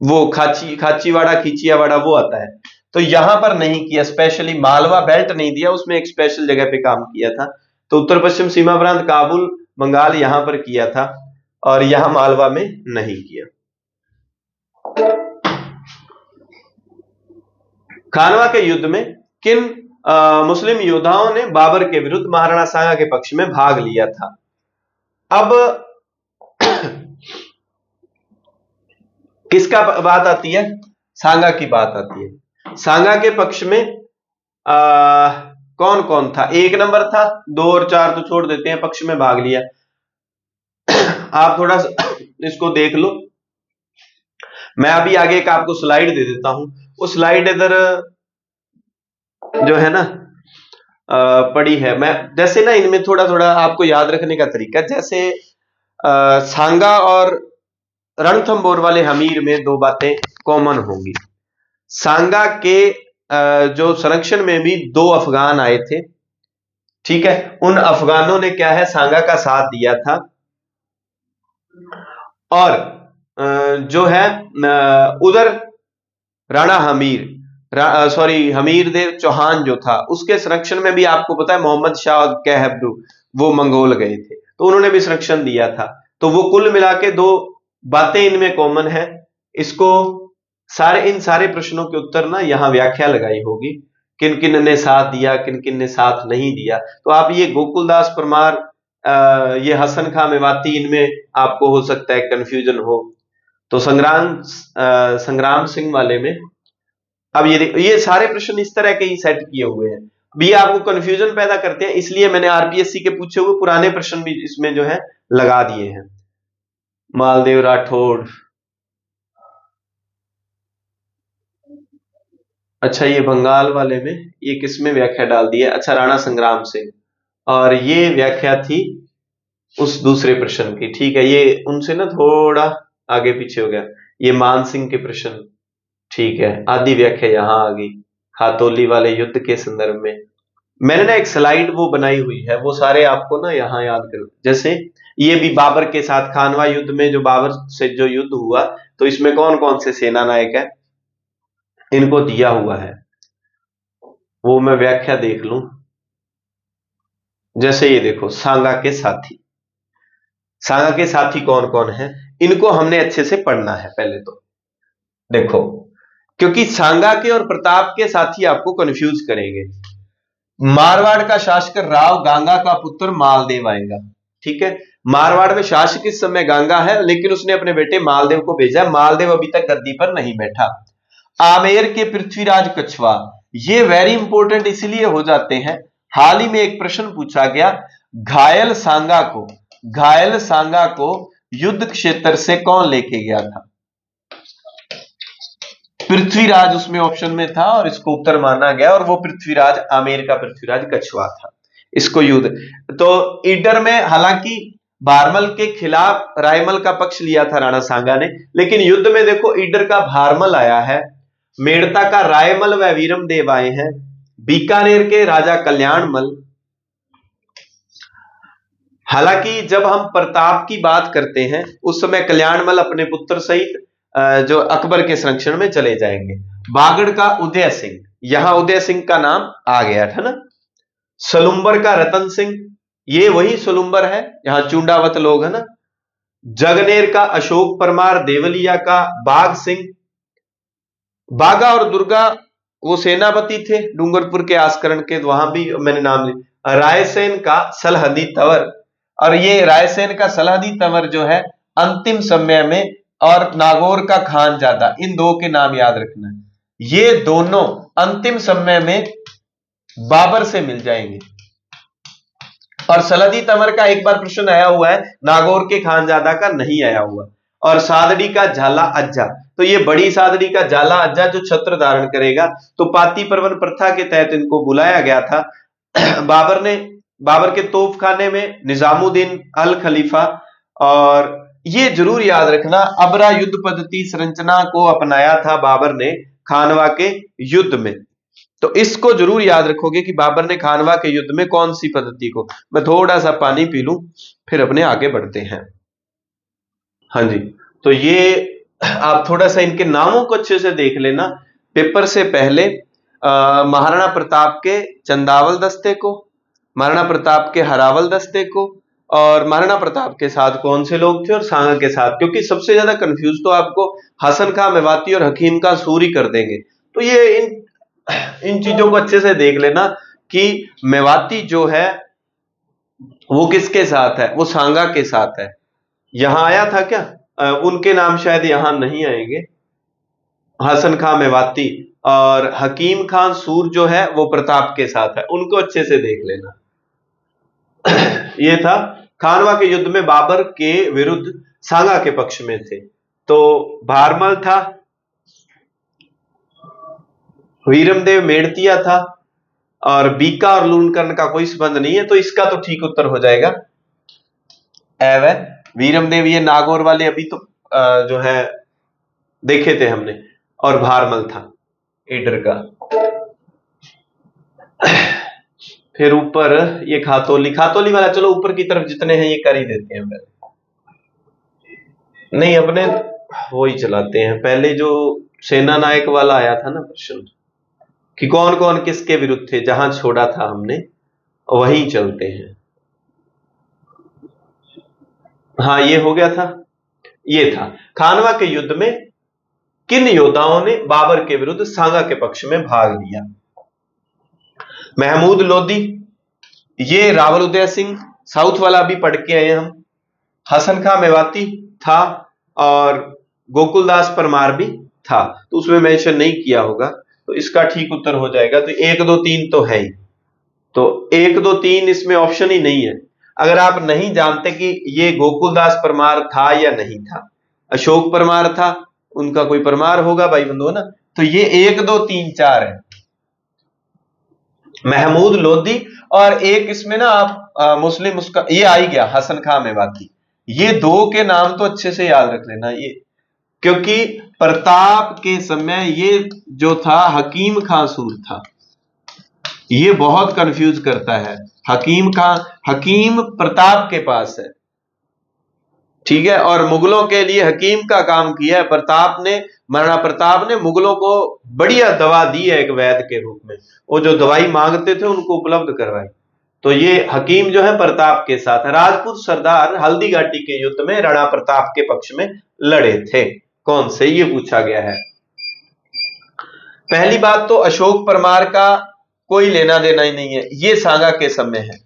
वो खाचीवाड़ा खींचियावाड़ा वो आता है, तो यहां पर नहीं किया, स्पेशली मालवा बेल्ट नहीं दिया, उसमें एक स्पेशल जगह पे काम किया था। तो उत्तर पश्चिम सीमा प्रांत काबुल बंगाल यहां पर किया था, और यहां मालवा में नहीं किया। खानवा के युद्ध में किन मुस्लिम योद्धाओं ने बाबर के विरुद्ध महाराणा सांगा के पक्ष में भाग लिया था? अब किसका बात आती है? सांगा की बात आती है। सांगा के पक्ष में कौन कौन था? एक नंबर था, 2 और 4 तो छोड़ देते हैं, पक्ष में भाग लिया। आप थोड़ा सा इसको देख लो, मैं अभी आगे एक आपको स्लाइड दे देता हूं, वो स्लाइड इधर जो है ना पड़ी है। मैं जैसे ना इनमें थोड़ा थोड़ा आपको याद रखने का तरीका, जैसे सांगा और रणथंबोर वाले हमीर में 2 बातें कॉमन होंगी। सांगा के जो संरक्षण में भी 2 अफगान आए थे, ठीक है। उन अफगानों ने क्या है, सांगा का साथ दिया था। और जो है उधर राणा हमीर, सॉरी हमीर देव चौहान जो था, उसके संरक्षण में भी आपको पता है मोहम्मद शाह कहब्रू वो मंगोल गए थे, तो उन्होंने भी संरक्षण दिया था। तो वो कुल मिला के 2 बातें इनमें कॉमन है। इसको इन सारे प्रश्नों के उत्तर ना यहां व्याख्या लगाई होगी, किन किन ने साथ दिया, किन किन ने साथ नहीं दिया। तो आप ये गोकुलदास परमार, ये हसन खां मेवाती, इनमें आपको हो सकता है कंफ्यूजन हो। तो संग्राम सिंह वाले में अब ये सारे प्रश्न इस तरह के ही सेट किए हुए हैं। बी आपको कंफ्यूजन पैदा करते हैं, इसलिए मैंने आरपीएससी के पूछे हुए पुराने प्रश्न भी इसमें जो है लगा दिए हैं। मालदेव राठौड़, अच्छा ये बंगाल वाले में ये किसमें व्याख्या डाल दी है, अच्छा राणा संग्राम सिंह, और ये व्याख्या थी उस दूसरे प्रश्न की, ठीक है, ये उनसे ना थोड़ा आगे पीछे हो गया, ये मान सिंह के प्रश्न, ठीक है, आदि व्याख्या यहां आ गई खातौली वाले युद्ध के संदर्भ में। मैंने ना एक स्लाइड वो बनाई हुई है, वो सारे आपको ना यहाँ याद करो, जैसे ये भी बाबर के साथ खानवा युद्ध में जो बाबर से जो युद्ध हुआ, तो इसमें कौन कौन से सेना नायक है इनको दिया हुआ है, वो मैं व्याख्या देख लूं। जैसे ये देखो सांगा के साथी, सांगा के साथी कौन कौन है, इनको हमने अच्छे से पढ़ना है पहले तो, देखो, क्योंकि सांगा के और प्रताप के साथी आपको कंफ्यूज करेंगे। मारवाड़ का शासक राव गांगा का पुत्र मालदेव आएगा, ठीक है, मारवाड़ में शासक इस समय गांगा है, लेकिन उसने अपने बेटे मालदेव को भेजा है, मालदेव अभी तक गद्दी पर नहीं बैठा। आमेर के पृथ्वीराज कछवा, ये वेरी इंपॉर्टेंट इसलिए हो जाते हैं, हाल ही में एक प्रश्न पूछा गया, घायल सांगा को युद्ध क्षेत्र से कौन लेके गया था, पृथ्वीराज उसमें ऑप्शन में था और इसको उत्तर माना गया, और वो पृथ्वीराज आमेर का पृथ्वीराज कछवा था। इसको युद्ध तो ईडर में हालांकि भारमल के खिलाफ रायमल का पक्ष लिया था राणा सांगा ने, लेकिन युद्ध में देखो ईडर का भारमल आया है, मेड़ता का रायमल व वीरम देव आए हैं, बीकानेर के राजा कल्याणमल। हालांकि जब हम प्रताप की बात करते हैं उस समय कल्याणमल अपने पुत्र सहित जो अकबर के संरक्षण में चले जाएंगे। बागड़ का उदय सिंह, यहां उदय सिंह का नाम आ गया था ना। सलुम्बर का रतन सिंह, ये वही सलुम्बर है, यहां चुंडावत लोग है ना। जगनेर का अशोक परमार, देवलिया का बाघ सिंह, बागा और दुर्गा वो सेनापति थे डूंगरपुर के आस्करण के, वहां भी मैंने नाम लिया। रायसेन का सलहदी तंवर, और ये रायसेन का सलहदी तंवर जो है अंतिम समय में, और नागौर का खानजादा, इन दो के नाम याद रखना है, ये दोनों अंतिम समय में बाबर से मिल जाएंगे। और सलहदी तंवर का एक बार प्रश्न आया हुआ है, नागौर के खानजादा का नहीं आया हुआ। और सादड़ी का झाला अज्जा, तो ये बड़ी सादड़ी का झाला अज्जा जो छत्र धारण करेगा, तो पाती परवन प्रथा के तहत इनको बुलाया गया था। बाबर के तोपखाने में निजामुद्दीन अल खलीफा, और ये जरूर याद रखना अबरा युद्ध पद्धति संरचना को अपनाया था बाबर ने खानवा के युद्ध में, तो इसको जरूर याद रखोगे कि बाबर ने खानवा के युद्ध में कौन सी पद्धति को। मैं थोड़ा सा पानी पी लूं फिर अपने आगे बढ़ते हैं। हाँ जी, तो ये आप थोड़ा सा इनके नामों को अच्छे से देख लेना पेपर से पहले। महाराणा प्रताप के चंदावल दस्ते को, महाराणा प्रताप के हरावल दस्ते को, और महाराणा प्रताप के साथ कौन से लोग थे और सांगा के साथ, क्योंकि सबसे ज्यादा कंफ्यूज तो आपको हसन खां मेवाती और हकीम खां सूरी कर देंगे। तो ये इन चीजों को अच्छे से देख लेना कि मेवाती जो है वो किसके साथ है, वो सांगा के साथ है। यहां आया था क्या, उनके नाम शायद यहां नहीं आएंगे। हसन खां मेवाती और हकीम खान सूर जो है वो प्रताप के साथ है, उनको अच्छे से देख लेना। ये था खानवा के युद्ध में बाबर के विरुद्ध सांगा के पक्ष में थे, तो भारमल था, वीरमदेव मेड़तिया था, और बीका और लूणकर्ण का कोई संबंध नहीं है, तो इसका तो ठीक उत्तर हो जाएगा एवं वीरमदेव, ये नागौर वाले अभी तो जो है देखे थे हमने, और भारमल था ईडर का। फिर ऊपर ये खातौली वाला, चलो ऊपर की तरफ जितने हैं ये कर ही देते हैं पहले, नहीं अपने वो ही चलाते हैं पहले। जो सेना नायक वाला आया था ना प्रश्न कि कौन कौन किसके विरुद्ध थे, जहां छोड़ा था हमने वहीं चलते हैं। हाँ ये हो गया था, ये था खानवा के युद्ध में किन योद्धाओं ने बाबर के विरुद्ध सांगा के पक्ष में भाग लिया। महमूद लोदी, ये रावल उदय सिंह, साउथ वाला भी पढ़ के आए हम। हसन खां मेवाती था, और गोकुलदास परमार भी था, तो उसमें मेंशन नहीं किया होगा, तो इसका ठीक उत्तर हो जाएगा। तो 1 2 3 तो है ही, तो 1 2 3 इसमें ऑप्शन ही नहीं है। अगर आप नहीं जानते कि ये गोकुलदास परमार था या नहीं था, अशोक परमार था, उनका कोई परमार होगा भाई बंधु ना, तो ये 1 2 3 4 है, महमूद लोधी। और एक इसमें ना आप मुस्लिम उसका ये आ ही गया, हसन खां मेवाती। ये दो के नाम तो अच्छे से याद रख लेना ये, क्योंकि प्रताप के समय ये जो था हकीम खां सूर था। ये बहुत कंफ्यूज करता है। हकीम खां, हकीम प्रताप के पास है, ठीक है, और मुगलों के लिए हकीम का काम किया है प्रताप ने। महाराणा प्रताप ने मुगलों को बढ़िया दवा दी है एक वैद्य के रूप में, वो जो दवाई मांगते थे उनको उपलब्ध करवाई। तो ये हकीम जो है प्रताप के साथ है। राजपूत सरदार हल्दी घाटी के युद्ध में राणा प्रताप के पक्ष में लड़े थे, कौन से, ये पूछा गया है। पहली बात तो अशोक परमार का कोई लेना देना ही नहीं है, ये सांगा के समय है।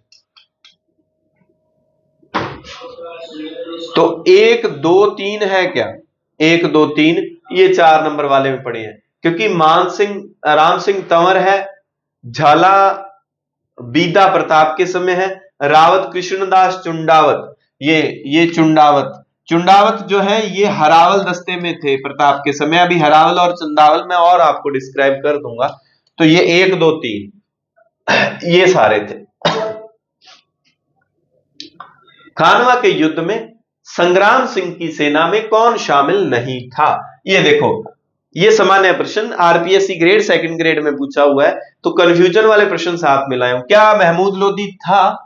तो 1 2 3 है क्या, 1 2 3 ये 4 नंबर वाले में पड़े हैं, क्योंकि मान सिंह राम सिंह तंवर है, झाला बीदा प्रताप के समय है, रावत कृष्णदास चुंडावत, ये चुंडावत जो है ये हरावल दस्ते में थे प्रताप के समय। अभी हरावल और चंदावल मैं और आपको डिस्क्राइब कर दूंगा। तो ये 1 2 3 ये सारे थे। खानवा के युद्ध में संग्राम सिंह की सेना में कौन शामिल नहीं था? ये देखो, ये सामान्य प्रश्न आरपीएससी ग्रेड सेकंड ग्रेड में पूछा हुआ है, तो कंफ्यूजन वाले प्रश्न साथ में लाया हूं। क्या महमूद लोधी था?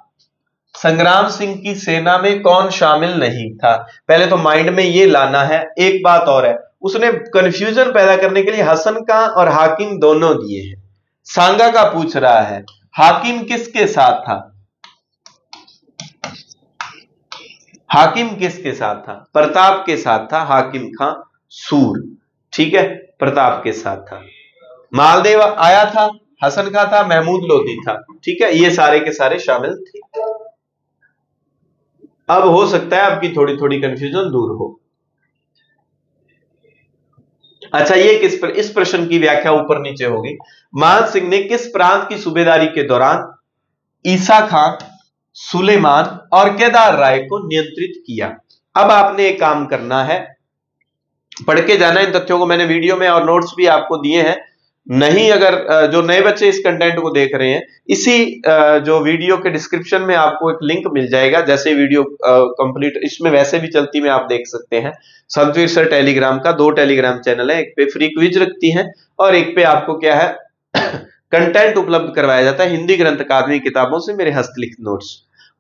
संग्राम सिंह की सेना में कौन शामिल नहीं था? पहले तो माइंड में ये लाना है। एक बात और है, उसने कंफ्यूजन पैदा करने के लिए हसन खां और हाकिम दोनों दिए हैं। सांगा का पूछ रहा है, हाकिम किसके साथ था? हाकिम किसके साथ था? प्रताप के साथ था, हाकिम खां सूर, ठीक है, प्रताप के साथ था। मालदेव आया था, हसन खां था, महमूद लोधी था, ठीक है, ये सारे के सारे शामिल थे। अब हो सकता है आपकी थोड़ी थोड़ी कंफ्यूजन दूर हो। अच्छा, ये इस प्रश्न की व्याख्या ऊपर नीचे होगी। मान सिंह ने किस प्रांत की सूबेदारी के दौरान ईसा खां, सुलेमान और केदार राय को नियंत्रित किया? अब आपने एक काम करना है, पढ़ के जाना इन तथ्यों को। मैंने वीडियो में और नोट्स भी आपको दिए हैं। नहीं, अगर जो नए बच्चे इस कंटेंट को देख रहे हैं, इसी जो वीडियो के डिस्क्रिप्शन में आपको एक लिंक मिल जाएगा। जैसे वीडियो कंप्लीट, इसमें वैसे भी चलती में आप देख सकते हैं। संतवीर सर टेलीग्राम का 2 टेलीग्राम चैनल है, एक पे फ्री क्विज रखती है और एक पे आपको क्या है कंटेंट उपलब्ध करवाया जाता है हिंदी ग्रंथ अकादमी किताबों से, मेरे हस्तलिखित नोट्स।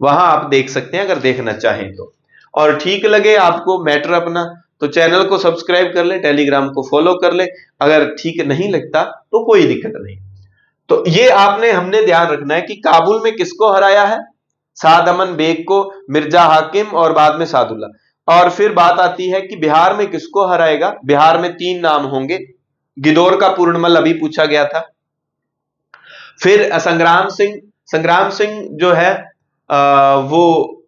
वहां आप देख सकते हैं अगर देखना चाहें तो। और ठीक लगे आपको मैटर अपना, तो चैनल को सब्सक्राइब कर ले, टेलीग्राम को फॉलो कर ले। अगर ठीक नहीं लगता तो कोई दिक्कत नहीं। तो ये हमने ध्यान रखना है कि काबुल में किसको हराया है? साद अमन बेग को, मिर्जा हाकिम और बाद में सादुल्ला। और फिर बात आती है कि बिहार में किसको हराएगा? बिहार में 3 नाम होंगे। गिदौर का पूर्णमल अभी पूछा गया था। फिर संग्राम सिंह जो है वो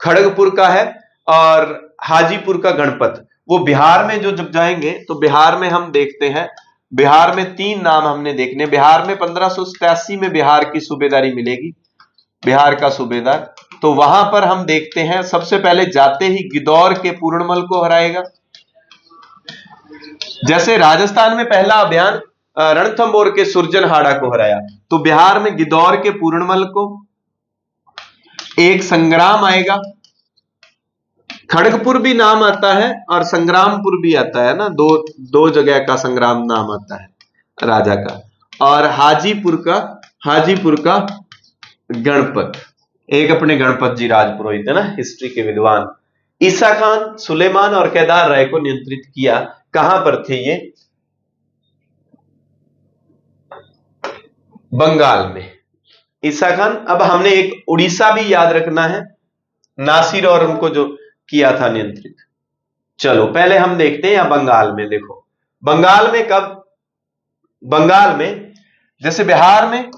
खड़गपुर का है, और हाजीपुर का गणपत। वो बिहार में जो जब जाएंगे तो बिहार में हम देखते हैं, बिहार में 3 नाम हमने देखने। बिहार में 1587 में बिहार की सूबेदारी मिलेगी, बिहार का सूबेदार। तो वहां पर हम देखते हैं सबसे पहले जाते ही गिदौर के पूर्णमल को हराएगा। जैसे राजस्थान में पहला अभियान रणथंभौर के सुरजनहाड़ा को हराया, तो बिहार में गिदौर के पूर्णमल को। एक संग्राम आएगा, खड़गपुर भी नाम आता है और संग्रामपुर भी आता है ना, दो जगह का संग्राम नाम आता है राजा का। और हाजीपुर का गणपत, एक अपने गणपत जी राजपुरोहित है ना, हिस्ट्री के विद्वान। ईसा खान, सुलेमान और केदार राय को नियंत्रित किया। कहां पर थे ये? बंगाल में ईसा खान। अब हमने एक उड़ीसा भी याद रखना है, नासिर और उनको जो किया था नियंत्रित। चलो पहले हम देखते हैं यहां बंगाल में। देखो बंगाल में कब? बंगाल में जैसे बिहार में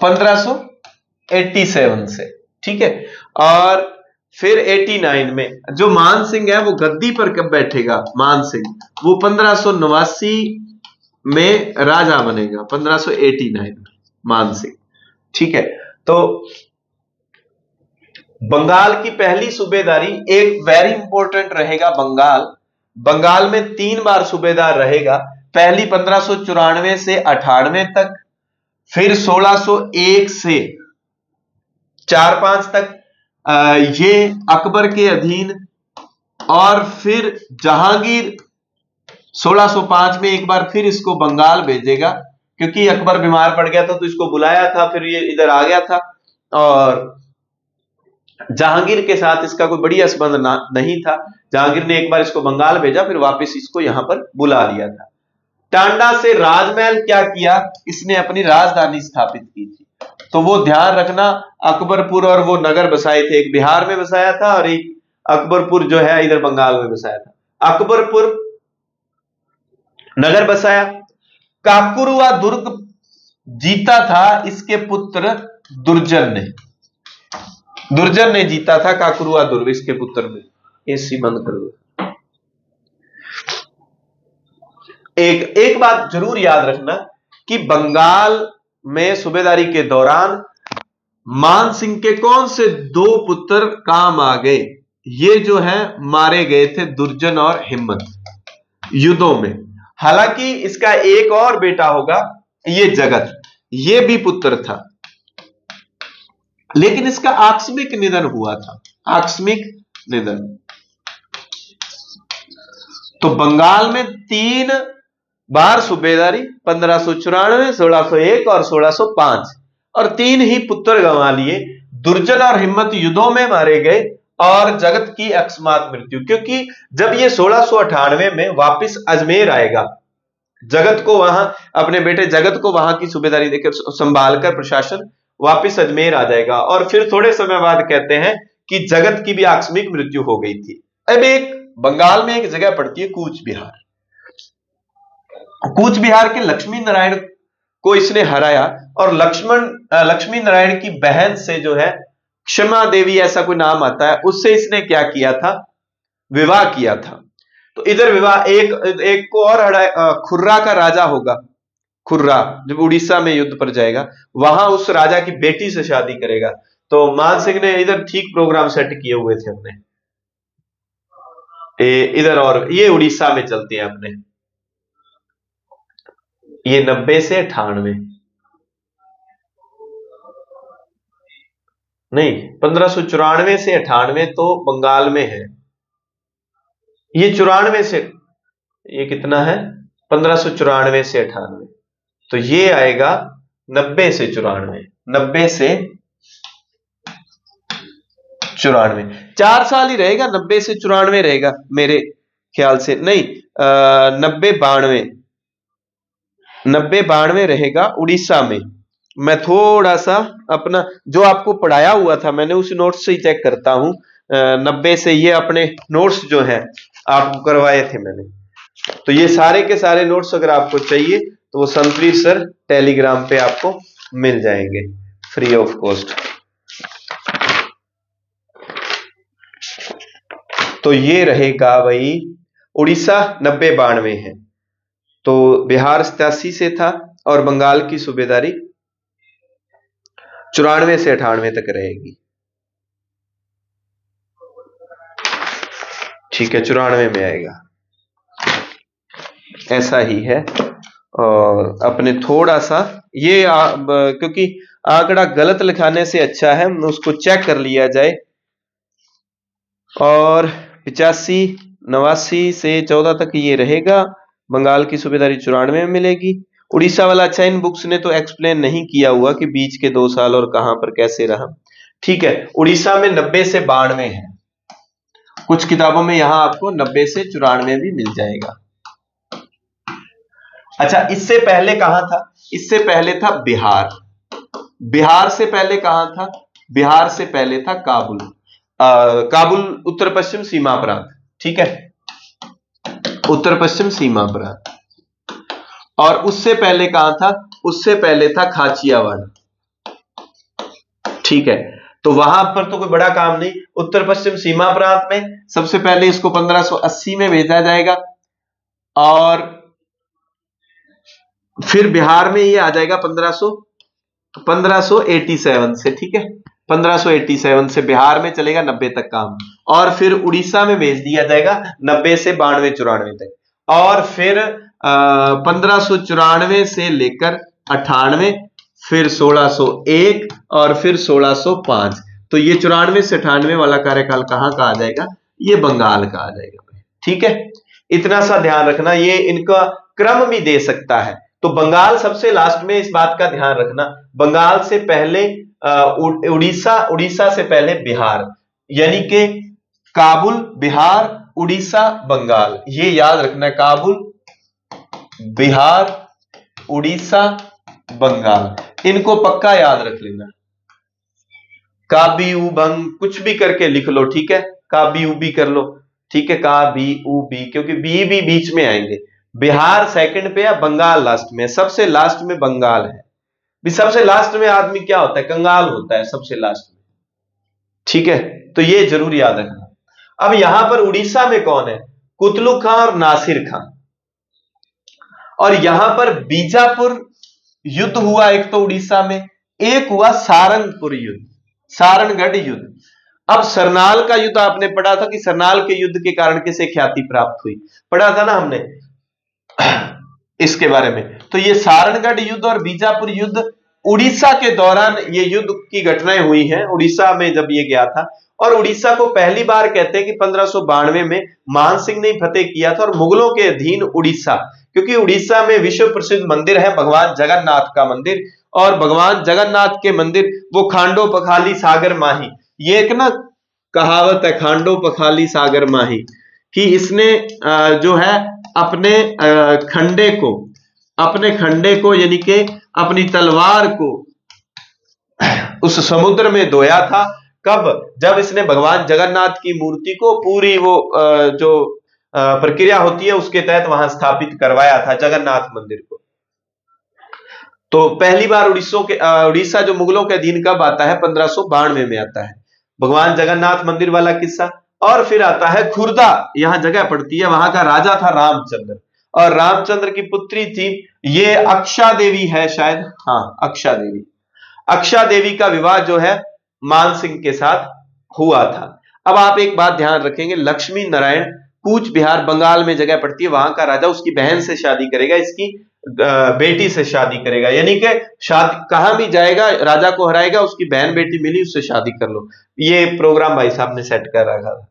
1587 से, ठीक है, और फिर 89 में जो मान सिंह है वो गद्दी पर कब बैठेगा? मान सिंह वो 1589 में राजा बनेगा, 1589 में, मानसिंह। ठीक है, तो बंगाल की पहली सूबेदारी एक वेरी इंपॉर्टेंट रहेगा। बंगाल में 3 बार सूबेदार रहेगा। पहली 1594 से 98 तक, फिर 1601 से 45 तक ये अकबर के अधीन, और फिर जहांगीर 1605 में एक बार फिर इसको बंगाल भेजेगा, क्योंकि अकबर बीमार पड़ गया था तो इसको बुलाया था, फिर ये इधर आ गया था। और जहांगीर के साथ इसका कोई बढ़िया संबंध नहीं था। जहांगीर ने एक बार इसको बंगाल भेजा, फिर वापस इसको यहां पर बुला लिया था। टांडा से राजमहल क्या किया, इसने अपनी राजधानी स्थापित की थी। तो वो ध्यान रखना, अकबरपुर और वो नगर बसाए थे, एक बिहार में बसाया था और एक अकबरपुर जो है इधर बंगाल में बसाया था। अकबरपुर नगर बसाया। काकुरुआ दुर्ग जीता था इसके पुत्र दुर्जन ने जीता था काकुरुआ दुर्ग इसके पुत्र ने। एसी बंद कर दो। एक बात जरूर याद रखना कि बंगाल में सूबेदारी के दौरान मान सिंह के कौन से 2 पुत्र काम आ गए, ये जो है मारे गए थे, दुर्जन और हिम्मत, युद्धों में। हालांकि इसका एक और बेटा होगा, ये जगत, ये भी पुत्र था, लेकिन इसका आकस्मिक निधन हुआ था। आकस्मिक निधन। तो बंगाल में 3 बार सूबेदारी, 1594, 1601 और 1605, और 3 ही पुत्र गंवा लिए। दुर्जन और हिम्मत युद्धों में मारे गए, और जगत की अकस्मात मृत्यु, क्योंकि जब ये 1698 में वापस अजमेर आएगा, जगत को वहां, अपने बेटे जगत को वहां की सूबेदारी देकर संभालकर प्रशासन वापस अजमेर आ जाएगा। और फिर थोड़े समय बाद कहते हैं कि जगत की भी आकस्मिक मृत्यु हो गई थी। अब एक बंगाल में एक जगह पड़ती है कूच बिहार। कूच बिहार के लक्ष्मी नारायण को इसने हराया, और लक्ष्मी नारायण की बहन से जो है क्षमा देवी ऐसा कोई नाम आता है, उससे इसने क्या किया था, विवाह किया था। तो इधर विवाह, एक को और हराया, खुर्रा का राजा होगा। खुर्रा जब उड़ीसा में युद्ध पर जाएगा, वहां उस राजा की बेटी से शादी करेगा। तो मान सिंह ने इधर ठीक प्रोग्राम सेट किए हुए थे अपने इधर, और ये उड़ीसा में चलते हैं अपने। ये 90 से 98 नहीं, 1594 से 98 तो बंगाल में है। ये 94 से, ये कितना है, 1594 से 98, तो ये आएगा 90 से 94, 90 से 94, 4 साल ही रहेगा, 90 से 94 रहेगा मेरे ख्याल से, नहीं 90-92 रहेगा उड़ीसा में। मैं थोड़ा सा अपना जो आपको पढ़ाया हुआ था, मैंने उस नोट्स से ही चेक करता हूं। 90 से ये अपने नोट्स जो है आपको करवाए थे मैंने, तो ये सारे के सारे नोट्स अगर आपको चाहिए तो वो संतवीर सर टेलीग्राम पे आपको मिल जाएंगे फ्री ऑफ कॉस्ट। तो ये रहेगा भाई, उड़ीसा 90-92 है, तो बिहार 87 से था, और बंगाल की सूबेदारी 94 से 98 तक रहेगी। ठीक है, 94 में आएगा, ऐसा ही है। और अपने थोड़ा सा ये क्योंकि आंकड़ा गलत लिखाने से अच्छा है उसको चेक कर लिया जाए। और 85, 89 से 14 तक ये रहेगा। बंगाल की सूबेदारी 94 में मिलेगी। उड़ीसा वाला अच्छा, इन बुक्स ने तो एक्सप्लेन नहीं किया हुआ कि बीच के 2 साल और कहां पर कैसे रहा। ठीक है, उड़ीसा में 90 से 92 है, कुछ किताबों में यहां आपको 90 से 94 भी मिल जाएगा। अच्छा, इससे पहले कहां था, इससे पहले था बिहार। बिहार से पहले कहां था, बिहार से पहले था काबुल। काबुल उत्तर पश्चिम सीमा प्रांत, ठीक है, उत्तर पश्चिम सीमा प्रांत। और उससे पहले कहां था, उससे पहले था खाचियावाड़। ठीक है, तो वहां पर तो कोई बड़ा काम नहीं। उत्तर पश्चिम सीमा प्रांत में सबसे पहले इसको 1580 में भेजा जाएगा, और फिर बिहार में ये आ जाएगा 1587 से, ठीक है, 1587 से बिहार में चलेगा 90 तक काम, और फिर उड़ीसा में भेज दिया जाएगा 90 से 92-94 तक, और फिर 1594 से लेकर 98, फिर 1601 और फिर 1605। तो ये 94 से 98 वाला कार्यकाल कहां का आ जाएगा? ये बंगाल का आ जाएगा, ठीक है। इतना सा ध्यान रखना, ये इनका क्रम भी दे सकता है। तो बंगाल सबसे लास्ट में, इस बात का ध्यान रखना, बंगाल से पहले उड़ीसा, उड़ीसा से पहले बिहार, यानी कि काबुल, बिहार, उड़ीसा, बंगाल, ये याद रखना है। काबुल, बिहार, उड़ीसा, बंगाल, इनको पक्का याद रख लेना। काबी बंग कुछ भी करके लिख लो, ठीक है, काबी उबी कर लो, ठीक है, काबी उबी, क्योंकि बी भी बीच में आएंगे। बिहार सेकंड पे या बंगाल लास्ट में, सबसे लास्ट में बंगाल है। भी सबसे लास्ट में आदमी क्या होता है? कंगाल होता है सबसे लास्ट में, ठीक है, तो ये जरूर याद रखना। अब यहां पर उड़ीसा में कौन है? कुतलू खां और नासिर खां। और यहां पर बीजापुर युद्ध हुआ एक तो उड़ीसा में, एक हुआ सारंगपुर युद्ध, सारणगढ़ युद्ध। अब सरनाल का युद्ध आपने पढ़ा था कि सरनाल के युद्ध के कारण किसे ख्याति प्राप्त हुई, पढ़ा था ना हमने इसके बारे में। तो ये सारणगढ़ युद्ध और बीजापुर युद्ध उड़ीसा के दौरान ये युद्ध की घटनाएं हुई हैं, उड़ीसा में जब ये गया था। और उड़ीसा को पहली बार कहते हैं कि 1592 में मान सिंह ने फतेह किया था, और मुगलों के अधीन उड़ीसा, क्योंकि उड़ीसा में विश्व प्रसिद्ध मंदिर है भगवान जगन्नाथ का मंदिर, और भगवान जगन्नाथ के मंदिर वो खांडो पखाली सागर माही, ये एक ना कहावत है, खांडो पखाली सागर माही, कि इसने जो है अपने खंडे को यानी कि अपनी तलवार को उस समुद्र में धोया था। कब? जब इसने भगवान जगन्नाथ की मूर्ति को पूरी वो जो प्रक्रिया होती है उसके तहत वहां स्थापित करवाया था जगन्नाथ मंदिर को। तो पहली बार उड़ीसा जो मुगलों के अधीन कब आता है? 1592 में आता है, भगवान जगन्नाथ मंदिर वाला किस्सा। और फिर आता है खुर्दा, यहां जगह पड़ती है, वहां का राजा था रामचंद्र, और रामचंद्र की पुत्री थी ये अक्षा देवी है शायद, हाँ अक्षा देवी। अक्षा देवी का विवाह जो है मान सिंह के साथ हुआ था। अब आप एक बात ध्यान रखेंगे, लक्ष्मी नारायण कूच बिहार बंगाल में जगह पड़ती है, वहां का राजा उसकी बहन से शादी करेगा, इसकी बेटी से शादी करेगा, यानी कि शादी कहां भी जाएगा राजा को हराएगा, उसकी बहन बेटी मिली उससे शादी कर लो। ये प्रोग्राम भाई साहब ने सेट कर रखा था।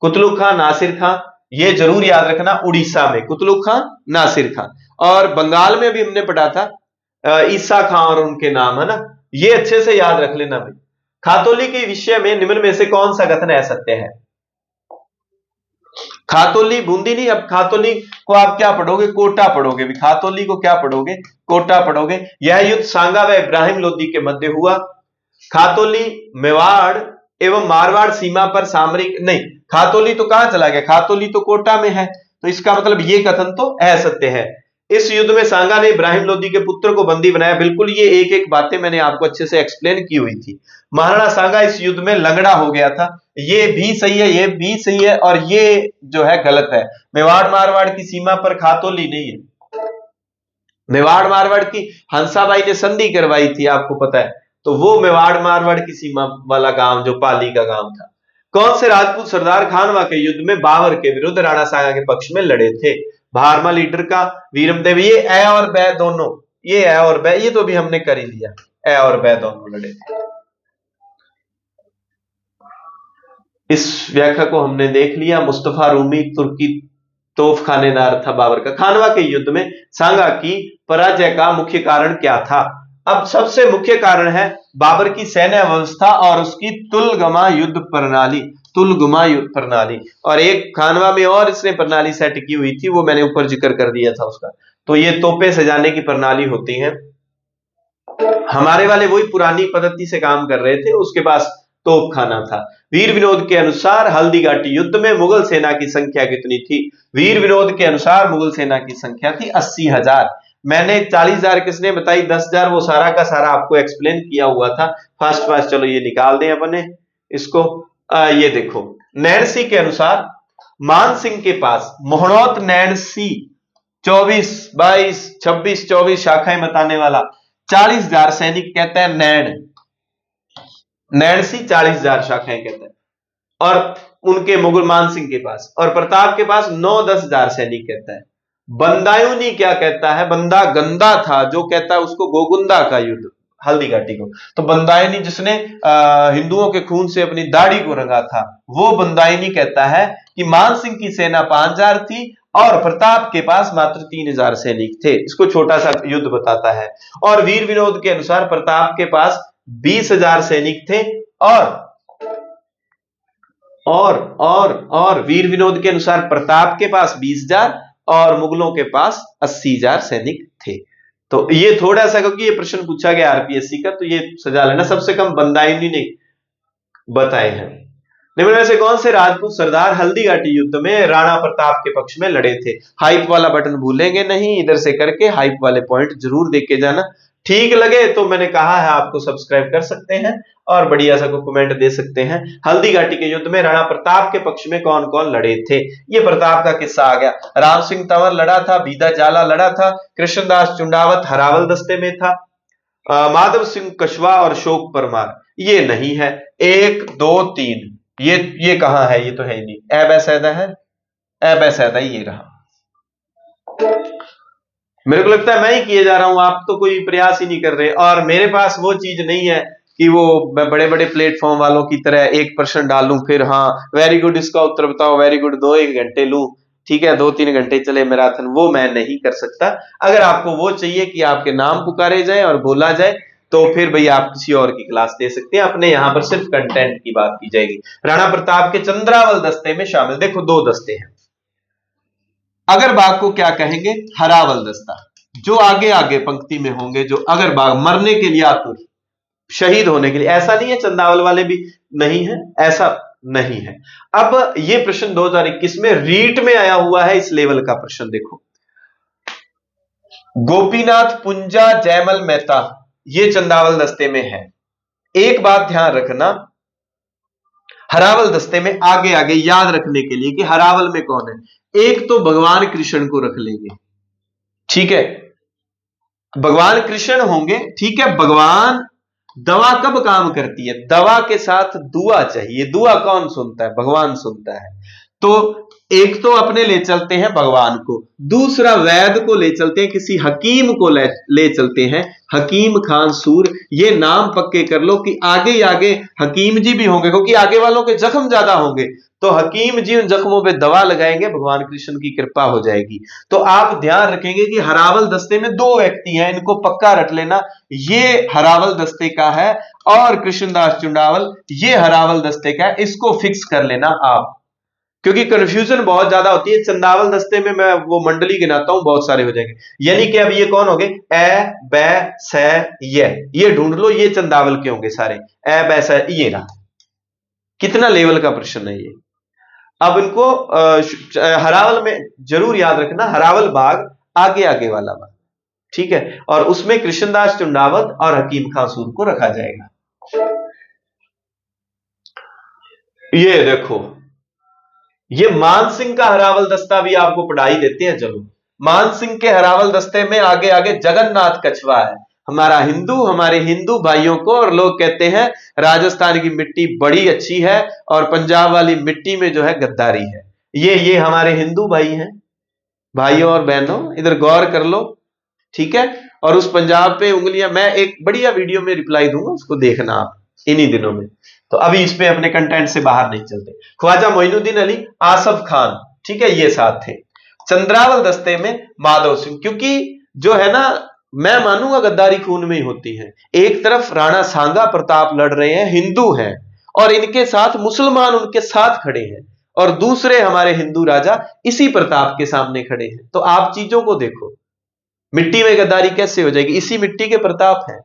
कुतलू खां, नासिर खां, ये जरूर याद रखना, उड़ीसा में कुतलू खां, नासिर खां। और बंगाल में भी हमने पढ़ा था ईसा खां और उनके नाम, है ना, ये अच्छे से याद रख लेना भाई। खातोली के विषय में निम्न में से कौन सा कथन असत्य है? खातोली बूंदी नहीं, अब खातोली को आप क्या पढ़ोगे? कोटा पढ़ोगे भी। खातोली को क्या पढ़ोगे? कोटा पढ़ोगे। यह युद्ध सांगा व इब्राहिम लोदी के मध्य हुआ। खातोली मेवाड़ एवं मारवाड़ सीमा पर सामरिक नहीं, खातोली तो कहां चला गया? खातोली तो कोटा में है, तो इसका मतलब ये कथन तो असत्य है। इस युद्ध में सांगा ने इब्राहिम लोदी के पुत्र को बंदी बनाया। बिल्कुल, ये एक एक बातें मैंने आपको अच्छे से एक्सप्लेन की हुई थी। महाराणा सांगा इस युद्ध में लंगड़ा हो गया था, ये भी सही है, ये भी सही है, और ये जो है गलत है। मेवाड़ मारवाड़ की सीमा पर खातोली नहीं है। मेवाड़ मारवाड़ की हंसाबाई ने संधि करवाई थी, आपको पता है, तो वो मेवाड़ मारवाड़ की सीमा वाला गांव जो पाली का गांव था। कौन से राजपूत सरदार खानवा के युद्ध में बाबर के विरुद्ध राणा सांगा के पक्ष में लड़े थे? भारमा लीडर का वीरम देव, ये ए और बै दोनों, ये ए और बै, ये तो भी हमने कर ही लिया, ए और बै दोनों लड़े थे। इस व्याख्या को हमने देख लिया। मुस्तफा रूमी तुर्की तोफ खानेदार था बाबर का। खानवा के युद्ध में सांगा की पराजय का मुख्य कारण क्या था? अब सबसे मुख्य कारण है बाबर की सैन्य व्यवस्था और उसकी तुलगमा युद्ध प्रणाली, तुलगमा युद्ध प्रणाली। और एक खानवा में और इसने प्रणाली सेट की हुई थी, वो मैंने ऊपर जिक्र कर दिया था उसका। तो ये तोपे सजाने की प्रणाली होती है। हमारे वाले वही पुरानी पद्धति से काम कर रहे थे, उसके पास तोप खाना था। वीर विनोद के अनुसार हल्दी घाटी युद्ध में मुगल सेना की संख्या कितनी थी? वीर विनोद के अनुसार मुगल सेना की संख्या थी 80,000। मैंने 40,000 किसने बताई, 10,000 वो सारा का सारा आपको एक्सप्लेन किया हुआ था। फास्ट चलो ये निकाल दें अपने इसको। ये देखो, नैणसी के अनुसार मान सिंह के पास मोहनौत नैणसी 24, 22, 26, 24 शाखाएं बताने वाला 40,000 सैनिक कहता है नैण सी 40,000 शाखाएं कहता है। और उनके मुगल मानसिंह के पास, और प्रताप के पास 9-10 हजार सैनिक कहता है। बंदायूनी क्या कहता है, बंदा गंदा था जो कहता है उसको गोगुंदा का युद्ध, हल्दी घाटी को। तो बंदायनी जिसने हिंदुओं के खून से अपनी दाढ़ी को रंगा था, वो बंदायनी कहता है कि मानसिंह की सेना 5,000 थी और प्रताप के पास मात्र 3,000 सैनिक थे। इसको छोटा सा युद्ध बताता है। और वीर विनोद के अनुसार प्रताप के पास 20,000 सैनिक थे और वीर विनोद के अनुसार प्रताप के पास 20,000 और मुगलों के पास 80,000 सैनिक थे। तो ये थोड़ा सा, क्योंकि ये प्रश्न पूछा गया आरपीएससी का, तो ये सजा लेना। सबसे कम बंदायूनी ने बताए हैं। निम्न में से कौन से राजपूत सरदार हल्दीघाटी युद्ध में राणा प्रताप के पक्ष में लड़े थे? हाइप वाला बटन भूलेंगे नहीं, इधर से करके हाइप वाले पॉइंट जरूर देख के जाना। ठीक लगे तो मैंने कहा है आपको सब्सक्राइब कर सकते हैं और बढ़िया सा को कमेंट दे सकते हैं। हल्दीघाटी के युद्ध में राणा प्रताप के पक्ष में कौन कौन लड़े थे? ये प्रताप का किस्सा आ गया। राम सिंह तंवर लड़ा था, बीदा जाला लड़ा था, कृष्णदास चुंडावत हरावल दस्ते में था, माधव सिंह कछवा और शोक परमार ये नहीं है। 1 2 3 ये कहां है? ये तो है ही नहीं। ऐबैसैदा है, ऐबैसैदा ये रहा। मेरे को लगता है मैं ही किए जा रहा हूं, आप तो कोई प्रयास ही नहीं कर रहे। और मेरे पास वो चीज नहीं है कि वो बड़े बड़े प्लेटफॉर्म वालों की तरह 1% डालूं, फिर हाँ वेरी गुड इसका उत्तर बताओ, वेरी गुड 2-1 घंटे लूं, ठीक है 2-3 घंटे चले मैराथन, वो मैं नहीं कर सकता। अगर आपको वो चाहिए कि आपके नाम पुकारे जाए और बोला जाए, तो फिर भैया आप किसी और की क्लास दे सकते हैं। अपने यहां पर सिर्फ कंटेंट की बात की जाएगी। राणा प्रताप के चंद्रावल दस्ते में शामिल, देखो 2 दस्ते हैं। अगरबाग को क्या कहेंगे? हरावल दस्ता। जो आगे आगे पंक्ति में होंगे, जो अगरबाग मरने के लिए आतुर, शहीद होने के लिए। ऐसा नहीं है चंदावल वाले भी नहीं है, ऐसा नहीं है। अब ये प्रश्न 2021 में रीट में आया हुआ है, इस लेवल का प्रश्न देखो। गोपीनाथ पुंजा जयमल मेहता ये चंदावल दस्ते में है। एक बात ध्यान रखना, हरावल दस्ते में आगे आगे याद रखने के लिए कि हरावल में कौन है। एक तो भगवान कृष्ण को रख लेंगे, ठीक है, भगवान कृष्ण होंगे, ठीक है। भगवान, दवा कब काम करती है? दवा के साथ दुआ चाहिए। दुआ कौन सुनता है? भगवान सुनता है। तो एक तो अपने ले चलते हैं भगवान को, दूसरा वैद को ले चलते हैं, किसी हकीम को ले चलते हैं, हकीम खान सूर। ये नाम पक्के कर लो कि आगे आगे हकीम जी भी होंगे, क्योंकि आगे वालों के जख्म ज्यादा होंगे, तो हकीम जी उन जख्मों पे दवा लगाएंगे, भगवान कृष्ण की कृपा हो जाएगी। तो आप ध्यान रखेंगे कि हरावल दस्ते में 2 व्यक्ति हैं, इनको पक्का रट लेना। ये हरावल दस्ते का है और कृष्णदास चुंडावल ये हरावल दस्ते का है, इसको फिक्स कर लेना आप, क्योंकि कंफ्यूजन बहुत ज्यादा होती है। चंदावल दस्ते में मैं वो मंडली गिनाता हूं, बहुत सारे हो जाएंगे। यानी कि अब ये कौन हो गए? ए बै सै ये ढूंढ लो, ये चंदावल के होंगे सारे। ए बै सै ये रहा। कितना लेवल का प्रश्न है ये। अब इनको हरावल में जरूर याद रखना, हरावल बाग आगे आगे वाला बाग, ठीक है। और उसमें कृष्णदास चुंडावत और हकीम खां सूर को रखा जाएगा। ये देखो, ये मानसिंह का हरावल दस्ता भी आपको पढ़ाई देते हैं। चलो, मानसिंह के हरावल दस्ते में आगे आगे जगन्नाथ कछवा है, हमारे हिंदू भाइयों को। और लोग कहते हैं राजस्थान की मिट्टी बड़ी अच्छी है और पंजाब वाली मिट्टी में जो है गद्दारी है। ये हमारे हिंदू भाई हैं, भाइयों और बहनों, इधर गौर कर लो, ठीक है। और उस पंजाब पे उंगलियां, मैं एक बढ़िया वीडियो में रिप्लाई दूंगा, उसको देखना आप इन्हीं दिनों में। तो अभी इस पे अपने कंटेंट से बाहर नहीं चलते। ख्वाजा मोइनुद्दीन अली, आसफ खान, ठीक है, ये साथ थे। चंद्रावल दस्ते में माधव सिंह, क्योंकि जो है ना, मैं मानूंगा गद्दारी खून में ही होती है। एक तरफ राणा सांगा प्रताप लड़ रहे हैं, हिंदू हैं, और इनके साथ मुसलमान उनके साथ खड़े हैं, और दूसरे हमारे हिंदू राजा इसी प्रताप के सामने खड़े हैं। तो आप चीजों को देखो, मिट्टी में गद्दारी कैसे हो जाएगी? इसी मिट्टी के प्रताप हैं,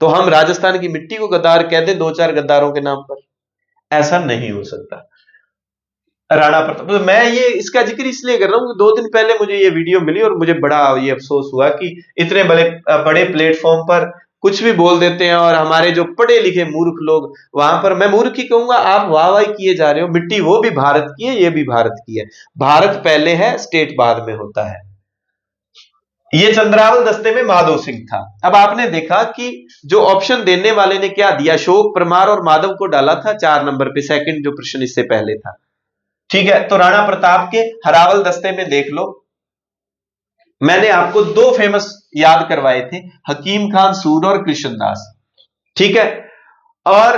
तो हम राजस्थान की मिट्टी को गद्दार कह दें 2-4 गद्दारों के नाम पर? ऐसा नहीं हो सकता। राणा प्रताप, तो मैं ये इसका जिक्र इसलिए कर रहा हूं कि 2 दिन पहले मुझे ये वीडियो मिली और मुझे बड़ा ये अफसोस हुआ कि इतने बड़े प्लेटफॉर्म पर कुछ भी बोल देते हैं, और हमारे जो पढ़े लिखे मूर्ख लोग वहां पर, मैं मूर्ख ही कहूंगा, आप वाह वाह किए जा रहे हो। मिट्टी वो भी भारत की है, ये भी भारत की है। भारत पहले है, स्टेट बाद में होता है। ये चंद्रावल दस्ते में माधो सिंह था। अब आपने देखा कि जो ऑप्शन देने वाले ने क्या दिया, अशोक, परमार और माधव को डाला था 4 नंबर पे, सेकंड जो प्रश्न इससे पहले था। ठीक है, तो राणा प्रताप के हरावल दस्ते में देख लो, मैंने आपको 2 फेमस याद करवाए थे, हकीम खान सूद और कृष्णदास। ठीक है, और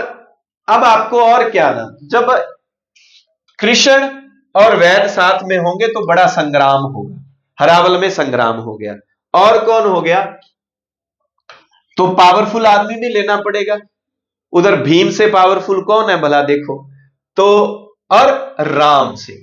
अब आपको और क्या ना, जब कृष्ण और वैद साथ में होंगे तो बड़ा संग्राम होगा, हरावल में संग्राम हो गया। और कौन हो गया, तो पावरफुल आदमी भी लेना पड़ेगा, उधर भीम से पावरफुल कौन है भला, देखो तो, और राम सिंह,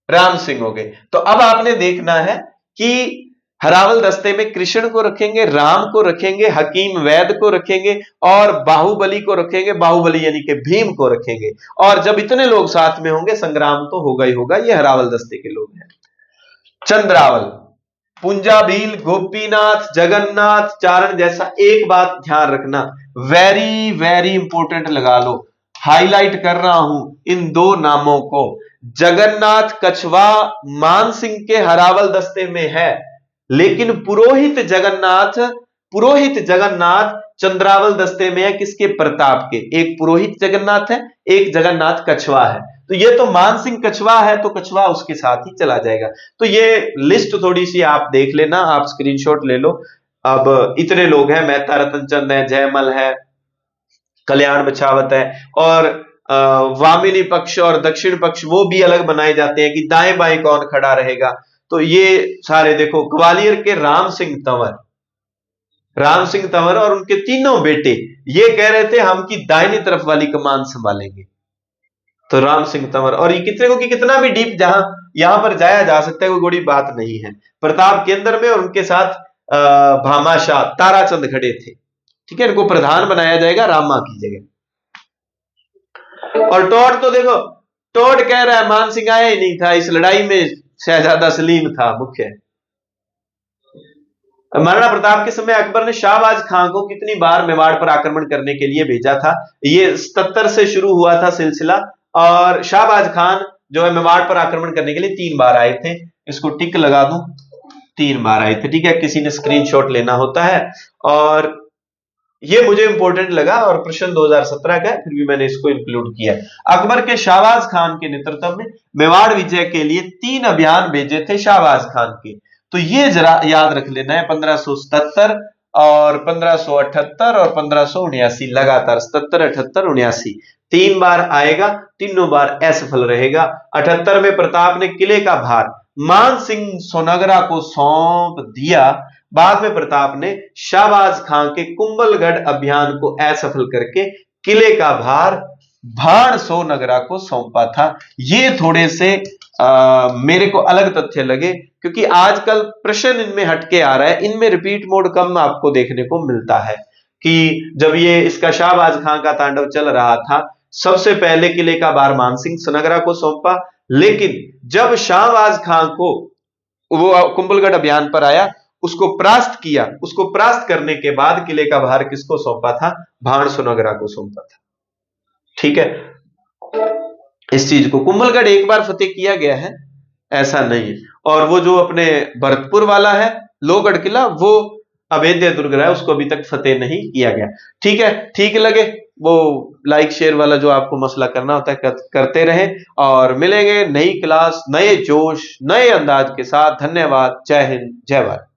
राम सिंह हो गए। तो अब आपने देखना है कि हरावल दस्ते में कृष्ण को रखेंगे, राम को रखेंगे, हकीम वैद को रखेंगे और बाहुबली को रखेंगे, बाहुबली यानी कि भीम को रखेंगे। और जब इतने लोग साथ में होंगे संग्राम तो होगा ही होगा। ये हरावल दस्ते के लोग हैं। चंद्रावल, पुंजाभील, गोपीनाथ, जगन्नाथ, चारण जैसा, एक बात ध्यान रखना, वेरी वेरी इंपॉर्टेंट लगा लो, हाईलाइट कर रहा हूं इन 2 नामों को। जगन्नाथ कछवा मान सिंह के हरावल दस्ते में है, लेकिन पुरोहित जगन्नाथ चंद्रावल दस्ते में है, किसके, प्रताप के। एक पुरोहित जगन्नाथ है, एक जगन्नाथ कछवा है। तो ये तो मान सिंह कछवा है, तो कछवा उसके साथ ही चला जाएगा। तो ये लिस्ट थोड़ी सी आप देख लेना, आप स्क्रीनशॉट ले लो। अब इतने लोग हैं, मेहता रतन चंद है, जयमल है, कल्याण बछावत है, और वामिनी पक्ष और दक्षिण पक्ष वो भी अलग बनाए जाते हैं कि दाएं बाएं कौन खड़ा रहेगा। तो ये सारे देखो, ग्वालियर के राम सिंह तंवर और उनके तीनों बेटे ये कह रहे थे हम की दाहिनी तरफ वाली कमान संभालेंगे। तो राम सिंह तंवर, और ये कितने को कि कितना भी डीप जहां यहां पर जाया जा सकता है, कोई बड़ी बात नहीं है। प्रताप केंद्र में और उनके साथ भामाशाह ताराचंद खड़े थे। ठीक है, इनको प्रधान बनाया जाएगा रामा की जगह। और टोड तो देखो, टोड कह रहा है मान सिंह आया ही नहीं था इस लड़ाई में, शहजादा सलीम था मुख्य। महाराणा प्रताप के समय अकबर ने शाहबाज खां को कितनी बार मेवाड़ पर आक्रमण करने के लिए भेजा था, ये 77 से शुरू हुआ था सिलसिला, और शाहबाज खान जो है मेवाड़ पर आक्रमण करने के लिए 3 बार आए थे। इसको टिक लगा दूं, 3 बार आए थे। ठीक है, किसी ने स्क्रीनशॉट लेना होता है, और ये मुझे इंपॉर्टेंट लगा, और प्रश्न 2017 का है, फिर भी मैंने इसको इंक्लूड किया। अकबर के शाहबाज खान के नेतृत्व में मेवाड़ विजय के लिए 3 अभियान भेजे थे शाहबाज खान के। तो ये जरा याद रख लेना है, 1577 और 1578 और 1579, लगातार 77, 78, 79 3 बार आएगा, तीनों बार असफल रहेगा। 78 में प्रताप ने किले का भार मान सिंह सोनगरा को सौंप दिया। बाद में प्रताप ने शाहबाज खां के कुंभलगढ़ अभियान को असफल करके किले का भार भाण सोनगरा को सौंपा था। ये थोड़े से मेरे को अलग तथ्य लगे, क्योंकि आजकल प्रश्न इनमें हटके आ रहा है, इनमें रिपीट मोड कम आपको देखने को मिलता है। कि जब ये इसका शाहबाज खां का तांडव चल रहा था, सबसे पहले किले का भार मान सिंह सोनगरा को सौंपा, लेकिन जब शाहबाज खां को वो कुंभलगढ़ अभियान पर आया, उसको परास्त किया, उसको परास्त करने के बाद किले का भार किसको सौंपा था, भाण सोनगरा को सौंपा था। ठीक है, इस चीज को कुंभलगढ़ एक बार फतेह किया गया है ऐसा नहीं है। और वो जो अपने भरतपुर वाला है लोहगढ़ किला, वो अभेद्य दुर्ग है, उसको अभी तक फतेह नहीं किया गया। ठीक है, ठीक लगे वो लाइक शेयर वाला जो आपको मसला करना होता है करते रहे, और मिलेंगे नई क्लास, नए जोश, नए अंदाज के साथ। धन्यवाद, जय हिंद, जय भारत।